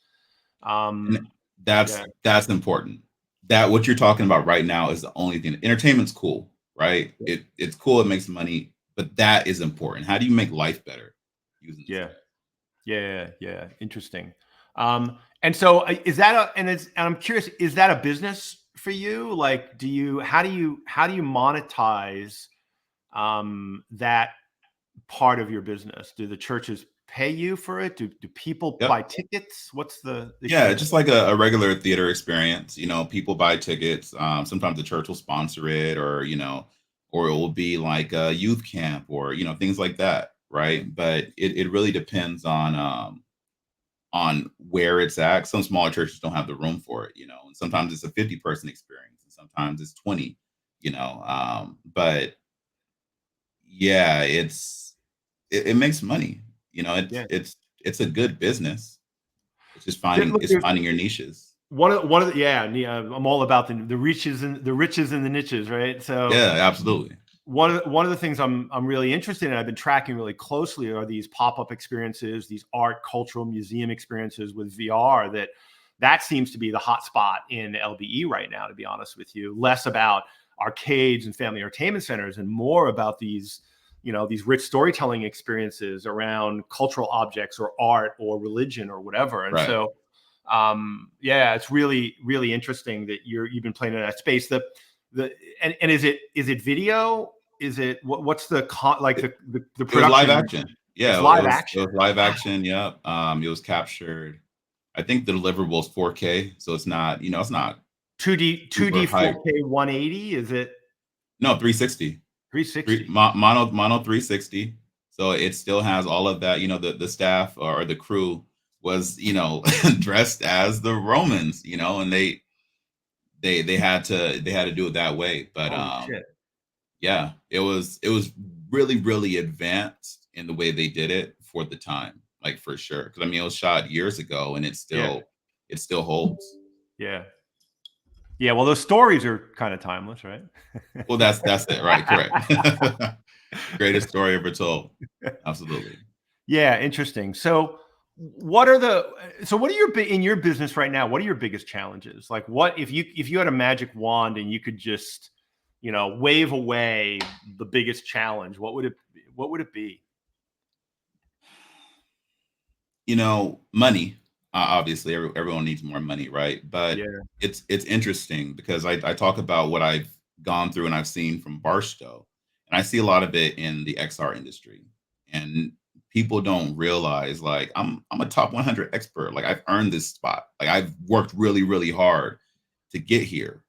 And Yeah, that's important. That what you're talking about right now is the only thing. Entertainment's cool, right? It's cool, it makes money, but that is important. How do you make life better using this yeah, tech? yeah. Interesting. And so is that and I'm curious, is that a business for you? Like, how do you monetize that part of your business? Do the churches pay you for it? Do people Yep. buy tickets? What's the Yeah, share? just like a regular theater experience. People buy tickets. Sometimes the church will sponsor it, or it will be like a youth camp, or things like that, right? But it really depends on where it's at. Some smaller churches don't have the room for it, and sometimes it's a 50-person experience, and sometimes it's 20, but yeah, it makes money. Yeah. It's a good business. It's just Look, it's there's finding your niches. one of the, yeah. I'm all about the riches and the niches, right? So Yeah, absolutely. one of the things I'm really interested in, I've been tracking really closely, are these pop-up experiences, these art cultural museum experiences with VR. That seems to be the hot spot in LBE right now, to be honest with you. Less about arcades and family entertainment centers, and more about these these rich storytelling experiences around cultural objects or art or religion or whatever. And Right. so yeah, it's really really interesting that you've been playing in that space. And is it video? Is it what's like It, the it was live production? action. It's Yeah, live it action. was live Wow. action. Yep. It was captured. I think the deliverable is 4K, so it's not 2D super hype. 4K 180, is it No, 360. 360? Mono 360. So it still has all of that. The staff or the crew was, dressed as the Romans, and they had to do it that way. But Holy shit. yeah, it was really, really advanced in the way they did it for the time, like for sure. Because I mean, it was shot years ago, and Yeah. it still holds. Yeah. Yeah, well, those stories are kind of timeless, right? Well, that's it, right? Correct. Greatest story ever told. Absolutely. Yeah, interesting. So what are in your business right now, what are your biggest challenges? Like, what if you had a magic wand and you could just, wave away the biggest challenge, what would it be? Money. Obviously, everyone needs more money, right? But Yeah. it's interesting because I talk about what I've gone through and I've seen from Barstow, and I see a lot of it in the XR industry. And people don't realize, like, I'm a top 100 expert. Like, I've earned this spot. Like, I've worked really, really hard to get here.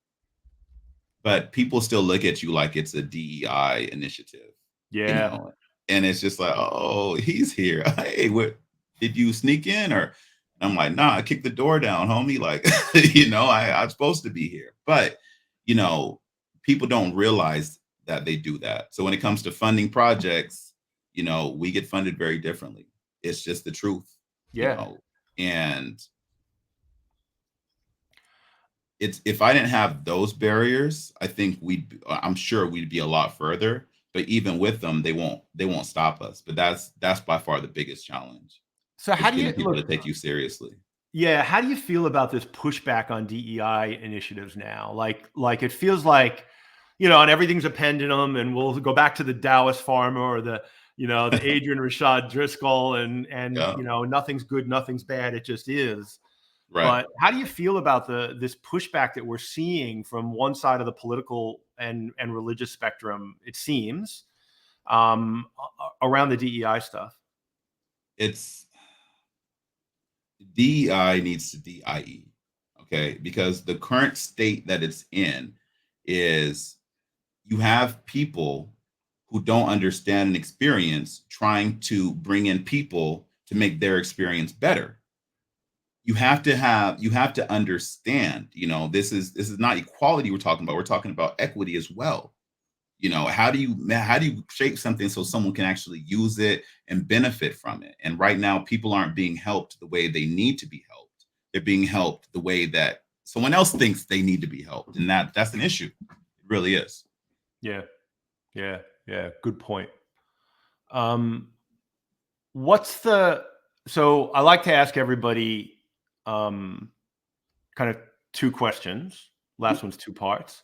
But people still look at you like it's a DEI initiative, you Yeah. know, and it's just like, oh, he's here. Hey, what did you sneak in? Or I'm like, nah, I kicked the door down, homie. Like, I'm supposed to be here. But, you know, people don't realize that they do that. So when it comes to funding projects, we get funded very differently. It's just the truth, Yeah. and it's if I didn't have those barriers, I'm sure we'd be a lot further. But even with them, they won't stop us. But that's by far the biggest challenge So is how do you getting people to look take you seriously. Yeah, how do you feel about this pushback on DEI initiatives now? Like it feels like, and everything's a pendulum, and we'll go back to the Taoist farmer or the Adrian Rashad Driscoll, and Yeah, nothing's good, nothing's bad, it just is. right. But how do you feel about this pushback that we're seeing from one side of the political and religious spectrum, it seems, around the DEI stuff? It's DEI needs to DIE, okay? Because the current state that it's in is you have people who don't understand an experience trying to bring in people to make their experience better. you have to understand, this is not equality we're talking about. We're talking about equity as well. How do you shape something so someone can actually use it and benefit from it? And right now, people aren't being helped the way they need to be helped. They're being helped the way that someone else thinks they need to be helped, and that's an issue. It really is. Yeah, yeah, yeah. Good point. So I like to ask everybody kind of two questions. Last one's two parts.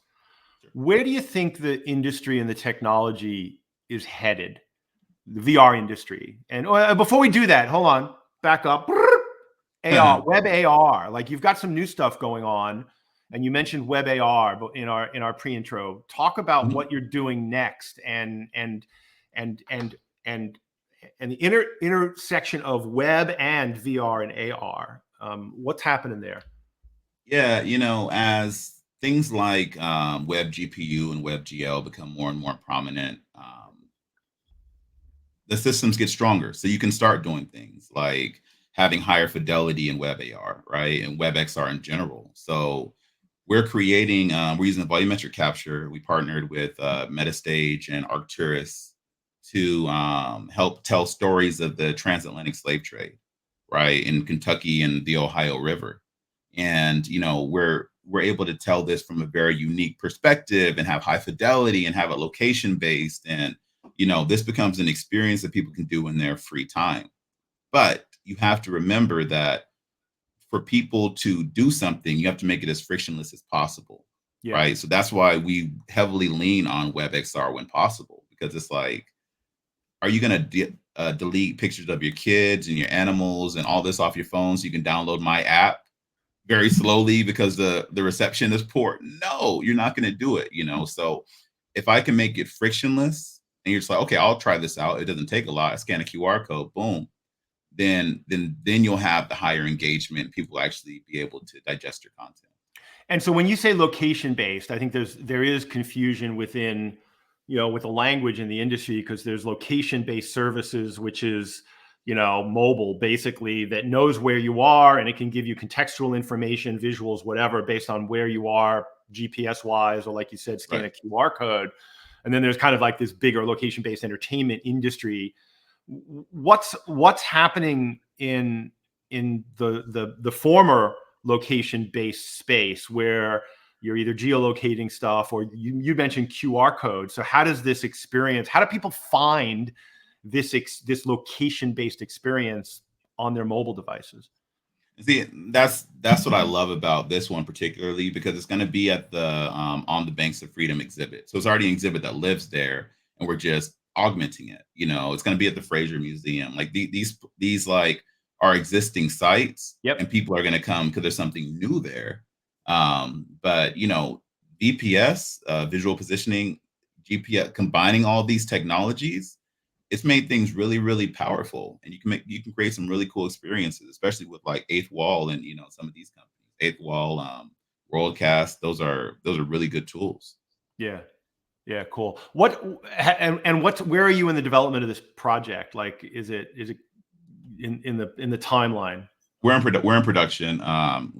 Where do you think the industry and the technology is headed? The VR industry. And before we do that, hold on, back up. AR, web AR. Like, you've got some new stuff going on, and you mentioned web AR in our pre-intro. Talk about what you're doing next, and the intersection of web and VR and AR. What's happening there? Yeah, as things like web GPU and web GL become more and more prominent, the systems get stronger. So you can start doing things like having higher fidelity in web AR, right? And web XR in general. So we're using volumetric capture. We partnered with Metastage and Arcturus to help tell stories of the transatlantic slave trade, right, in Kentucky and the Ohio River. And we're able to tell this from a very unique perspective and have high fidelity and have it location based. And this becomes an experience that people can do in their free time. But you have to remember that for people to do something, you have to make it as frictionless as possible. Yeah. Right. So that's why we heavily lean on WebXR when possible, because it's like, are you going to delete pictures of your kids and your animals and all this off your phone so you can download my app very slowly because the reception is poor? No, you're not going to do it. So if I can make it frictionless and you're just like, okay, I'll try this out. It doesn't take a lot. I scan a QR code, boom. Then you'll have the higher engagement. People will actually be able to digest your content. And so when you say location based, I think there is confusion within, with the language in the industry, because there's location based services, which is, mobile, basically, that knows where you are, and it can give you contextual information, visuals, whatever, based on where you are GPS wise, or like you said, scan a QR code. And then there's kind of like this bigger location based entertainment industry. What's happening in the former location based space, where you're either geolocating stuff, or you mentioned QR code. So how does this experience, how do people find this location based experience on their mobile devices? See, that's what I love about this one particularly, because it's going to be at the On the Banks of Freedom exhibit. So it's already an exhibit that lives there, and we're just augmenting it. It's going to be at the Fraser Museum. Like these like are existing sites, and people are going to come because there's something new there. But VPS, visual positioning, GPS, combining all these technologies, it's made things really, really powerful, and you can create some really cool experiences, especially with like Eighth Wall and some of these companies, Eighth Wall, Worldcast. Those are really good tools. Yeah, cool. Where are you in the development of this project? Like, is it in the timeline? We're in production. I'm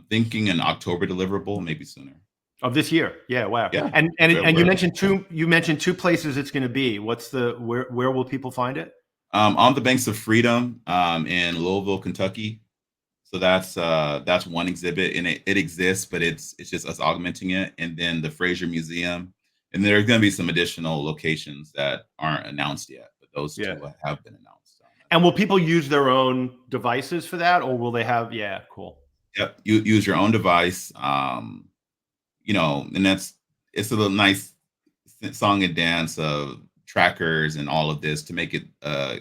thinking an October deliverable, maybe sooner. Of this year. Yeah, wow. Yeah. And you mentioned two places it's going to be. Where will people find it? On the Banks of Freedom in Louisville, Kentucky. So that's one exhibit, and it exists, but it's just us augmenting it. And then the Fraser Museum, and there's going to be some additional locations that aren't announced yet, but those two have been announced. And will people use their own devices for that, or will they have? Yeah, cool. Yep, you use your own device. And it's a little nice song and dance of trackers and all of this to make it a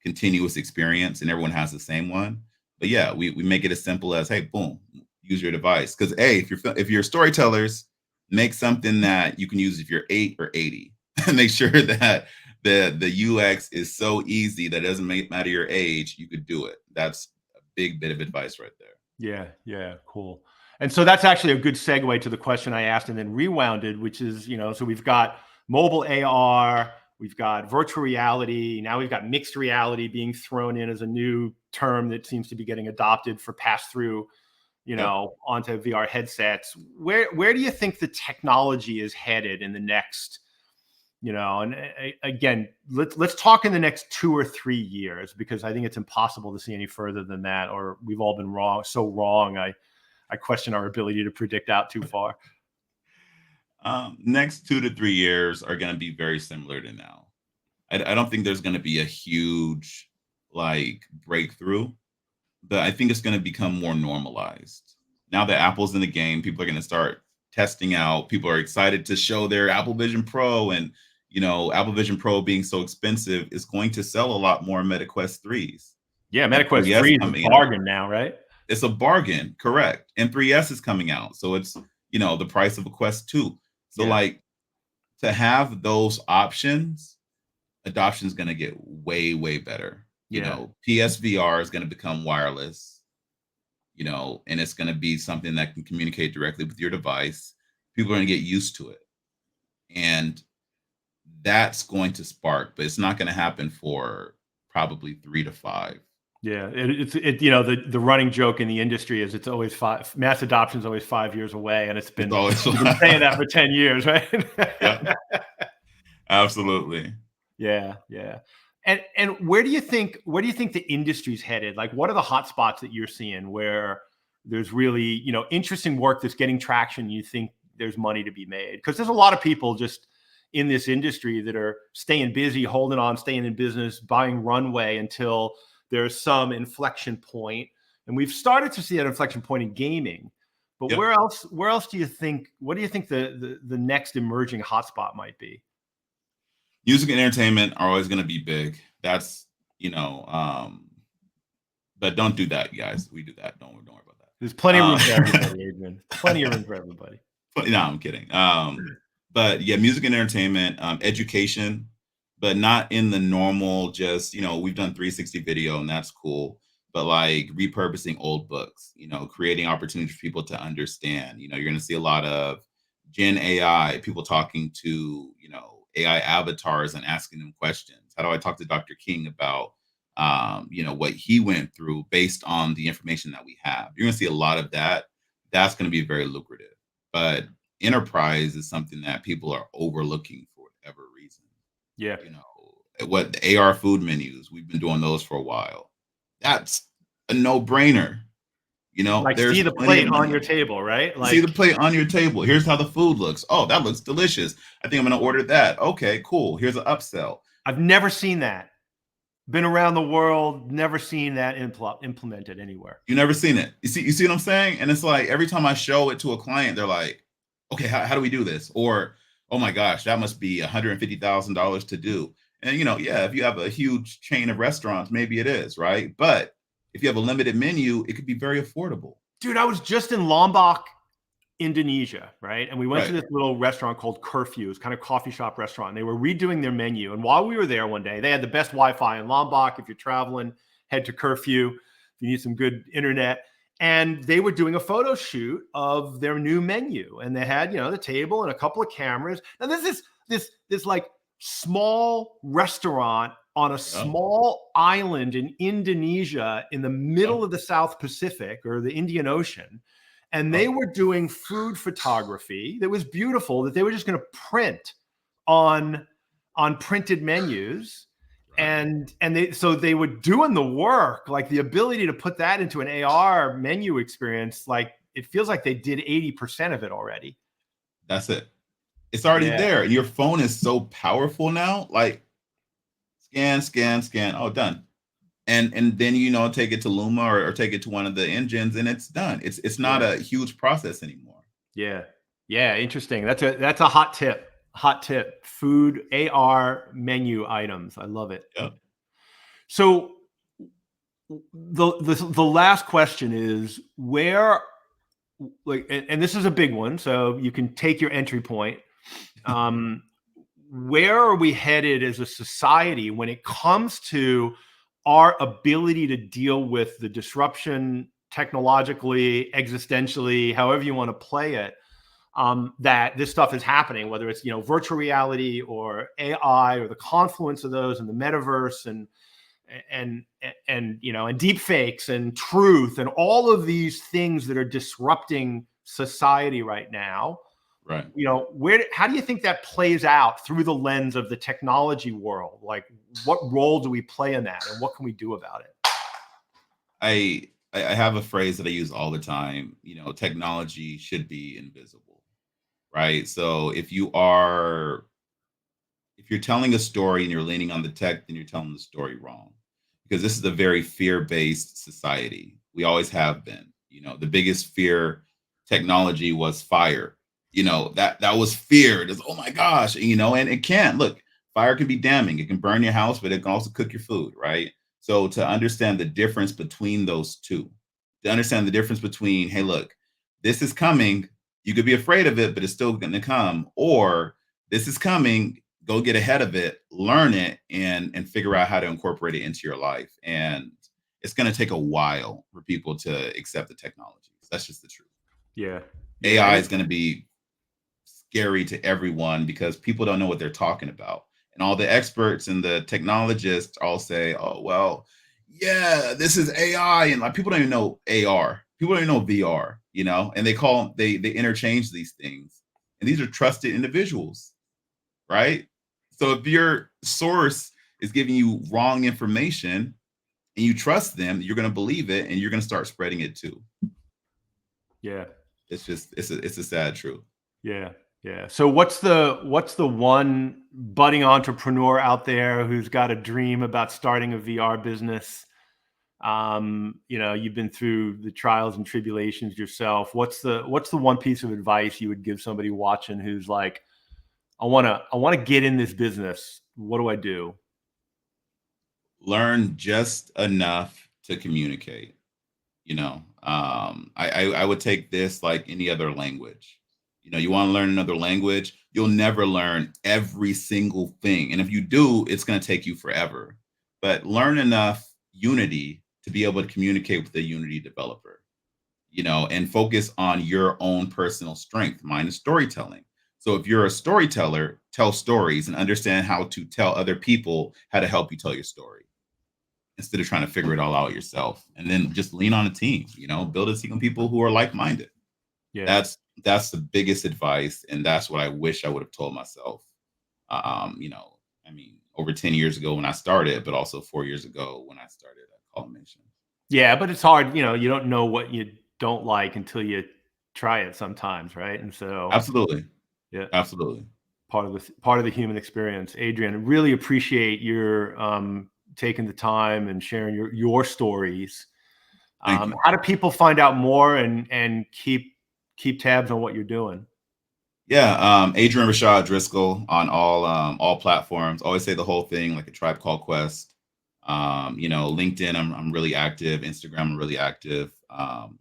continuous experience, and everyone has the same one. But yeah, we make it as simple as, hey, boom, use your device. Because if you're storytellers, make something that you can use if you're 8 or 80. Make sure that the UX is so easy that it doesn't matter your age, you could do it. That's a big bit of advice right there. Yeah, cool. And so that's actually a good segue to the question I asked and then rewounded, which is, so we've got mobile AR, We've got virtual reality. Now we've got mixed reality being thrown in as a new term that seems to be getting adopted for pass-through, onto VR headsets. Where do you think the technology is headed in the next, and again, let's talk in the next 2 or 3 years, because I think it's impossible to see any further than that, or we've all been wrong. I question our ability to predict out too far. Next 2 to 3 years are going to be very similar to now. I don't think there's going to be a huge breakthrough, but I think it's going to become more normalized. Now that Apple's in the game, people are going to start testing out. People are excited to show their Apple Vision Pro, and Apple Vision Pro being so expensive is going to sell a lot more Meta Quest 3s. Yeah, Meta Quest 3 is a bargain now, right? It's a bargain, correct. And 3S is coming out, so it's the price of a Quest 2. So to have those options, adoption is going to get way, way better. PSVR is going to become wireless, and it's going to be something that can communicate directly with your device. People are going to get used to it. And that's going to spark, but it's not going to happen for probably 3 to 5. Yeah, the running joke in the industry is it's always mass adoption is always 5 years away, and we've been saying that for 10 years, right? Yeah, absolutely. Yeah. And where do you think the industry's headed? Like, what are the hot spots that you're seeing where there's really interesting work that's getting traction? You think there's money to be made? Because there's a lot of people just in this industry that are staying busy, holding on, staying in business, buying runway until there's some inflection point. And we've started to see that inflection point in gaming. But where else do you think, what do you think the next emerging hotspot might be? Music and entertainment are always going to be big. That's, but don't do that, guys. We do that. Don't worry about that. There's plenty of room for everybody, Adrian. Plenty of room for everybody. No, I'm kidding. But yeah, music and entertainment, education, but not in the normal, just, we've done 360 video and that's cool. But repurposing old books, creating opportunities for people to understand. You're going to see a lot of Gen AI, people talking to, AI avatars and asking them questions. How do I talk to Dr. King about, what he went through based on the information that we have? You're going to see a lot of that. That's going to be very lucrative. But enterprise is something that people are overlooking for whatever reason. Yeah. What the AR food menus, we've been doing those for a while. That's a no-brainer. There's see the plate on your table, right? See the plate on your table. Here's how the food looks. Oh, that looks delicious. I think I'm going to order that. Okay, cool. Here's an upsell. I've never seen that. Been around the world, never seen that implemented anywhere. You never seen it. You see what I'm saying? And it's every time I show it to a client, they're like, okay, how do we do this? Or, oh my gosh, that must be $150,000 to do. And, if you have a huge chain of restaurants, maybe it is, right? But if you have a limited menu, it could be very affordable. Dude, I was just in Lombok, Indonesia, right? And we went to this little restaurant called Curfew. It's kind of coffee shop restaurant. And they were redoing their menu. And while we were there one day, they had the best Wi-Fi in Lombok. If you're traveling, head to Curfew. If you need some good internet. And they were doing a photo shoot of their new menu. And they had, the table and a couple of cameras. And there's this small restaurant on a small island in Indonesia in the middle of the South Pacific or the Indian Ocean. And they were doing food photography that was beautiful, that they were just going to print on printed menus. And they were doing the work, the ability to put that into an AR menu experience. It feels like they did 80% of it already. That's it. It's already there. And your phone is so powerful now. Scan. Oh, done. And then, take it to Luma or take it to one of the engines and it's done. It's not a huge process anymore. Yeah. Yeah. Interesting. That's a hot tip. Food AR menu items. I love it. Yep. So the last question is where, and this is a big one, so you can take your entry point. Where are we headed as a society when it comes to our ability to deal with the disruption technologically, existentially, however you want to play it, that this stuff is happening, whether it's, virtual reality or AI or the confluence of those and the metaverse and deep fakes and truth and all of these things that are disrupting society right now. Right. How do you think that plays out through the lens of the technology world? Like, what role do we play in that, and what can we do about it? I have a phrase that I use all the time. Technology should be invisible, right? So if you're telling a story and you're leaning on the tech, then you're telling the story wrong, because this is a very fear-based society. We always have been. The biggest fear technology was fire. That was fear. It's, oh my gosh, and it can look, fire can be damning. It can burn your house, but it can also cook your food, right? So to understand the difference between those two, to understand the difference between, hey, look, this is coming. You could be afraid of it, but it's still going to come. Or this is coming. Go get ahead of it, learn it, and figure out how to incorporate it into your life. And it's going to take a while for people to accept the technology. That's just the truth. Yeah. AI is going to be scary to everyone because people don't know what they're talking about. And all the experts and the technologists all say, oh, well, yeah, this is AI. And like, people don't even know AR. People don't even know VR, and they interchange these things. And these are trusted individuals, right? So if your source is giving you wrong information and you trust them, you're going to believe it and you're going to start spreading it too. Yeah. It's a sad truth. Yeah. Yeah. So what's the one budding entrepreneur out there who's got a dream about starting a VR business? You've been through the trials and tribulations yourself. What's the one piece of advice you would give somebody watching who's like, I want to get in this business. What do I do? Learn just enough to communicate. I would take this like any other language. You want to learn another language, you'll never learn every single thing. And if you do, it's going to take you forever. But learn enough Unity to be able to communicate with the Unity developer, and focus on your own personal strength. Mine is storytelling. So if you're a storyteller, tell stories and understand how to tell other people how to help you tell your story, instead of trying to figure it all out yourself. And then just lean on a team, build a team of people who are like-minded. Yeah. That's the biggest advice. And that's what I wish I would have told myself. Over 10 years ago when I started, but also 4 years ago when I started at Collimation. Yeah, but it's hard. You don't know what you don't like until you try it sometimes, right? And so absolutely. Yeah. Absolutely. Part of the human experience. Adrian, I really appreciate your taking the time and sharing your stories. Thank you. How do people find out more and keep tabs on what you're doing? Yeah, Adrian Rashad Driscoll on all platforms. Always say the whole thing, like A Tribe Called Quest. LinkedIn, I'm really active. Instagram, I'm really active. But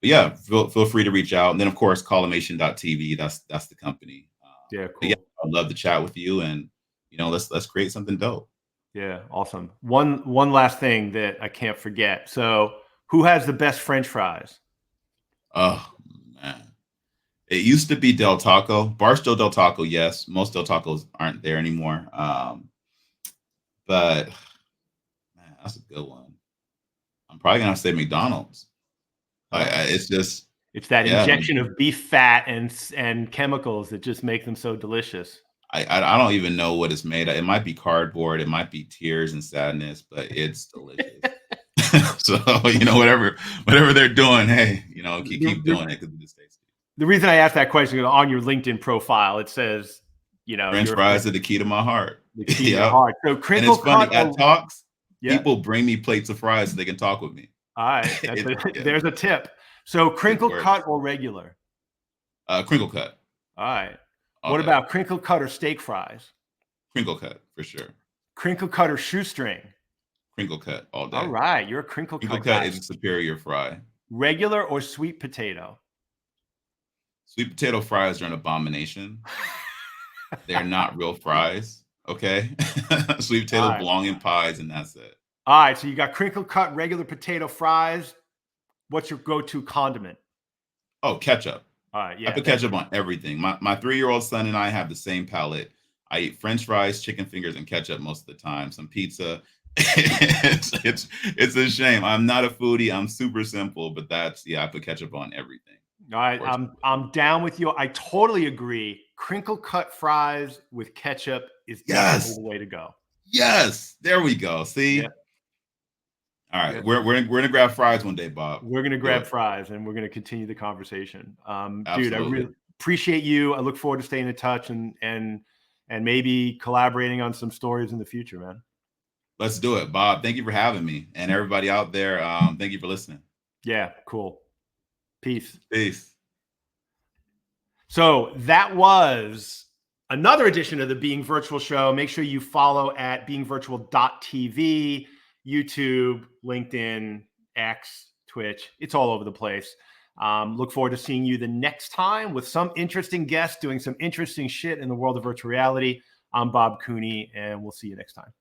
yeah, feel free to reach out. And then of course, Collimation.tv. That's the company. Yeah, cool. Yeah, I'd love to chat with you, and let's create something dope. Yeah, awesome. One last thing that I can't forget. So, who has the best French fries? Oh man, it used to be Del Taco, Barstow Del Taco. Yes, most Del Tacos aren't there anymore. But man, that's a good one. I'm probably gonna have to say McDonald's. It's that injection of beef fat and chemicals that just make them so delicious. I don't even know what it's made of. It might be cardboard, it might be tears and sadness, but it's delicious. So whatever they're doing, hey, keep doing it because it just tasty. The reason I asked that question is on your LinkedIn profile, it says, French fries are the key to my heart. The key to your heart. So crinkle and it's funny, cut at talks, people bring me plates of fries so they can talk with me. All right, there's a tip. So crinkle cut or regular? Crinkle cut. All right. What about crinkle cut or steak fries? Crinkle cut for sure. Crinkle cut or shoestring? Crinkle cut all day. All right, you're a crinkle cut. Crinkle cut is a superior fry. Regular or sweet potato? Sweet potato fries are an abomination. They're not real fries. Okay. Sweet potatoes belong in pies, and that's it. All right. So you got crinkle cut, regular potato fries. What's your go-to condiment? Oh, ketchup. Yeah, I put ketchup on everything. My 3-year-old son and I have the same palate. I eat French fries, chicken fingers, and ketchup most of the time. Some pizza. It's a shame. I'm not a foodie. I'm super simple, but I put ketchup on everything. All right, I'm down with you. I totally agree. Crinkle cut fries with ketchup is definitely the way to go. Yes, there we go. See. Yeah. All right, we're gonna grab fries one day, Bob. We're gonna grab fries and we're gonna continue the conversation. Dude, I Absolutely. really appreciate you. I look forward to staying in touch and maybe collaborating on some stories in the future, man. Let's do it, Bob. Thank you for having me, and everybody out there. Thank you for listening. Yeah, cool. Peace. Peace. So that was another edition of the Being Virtual Show. Make sure you follow at beingvirtual.tv, YouTube, LinkedIn, X, Twitch. It's all over the place. Look forward to seeing you the next time with some interesting guests doing some interesting shit in the world of virtual reality. I'm Bob Cooney, and we'll see you next time.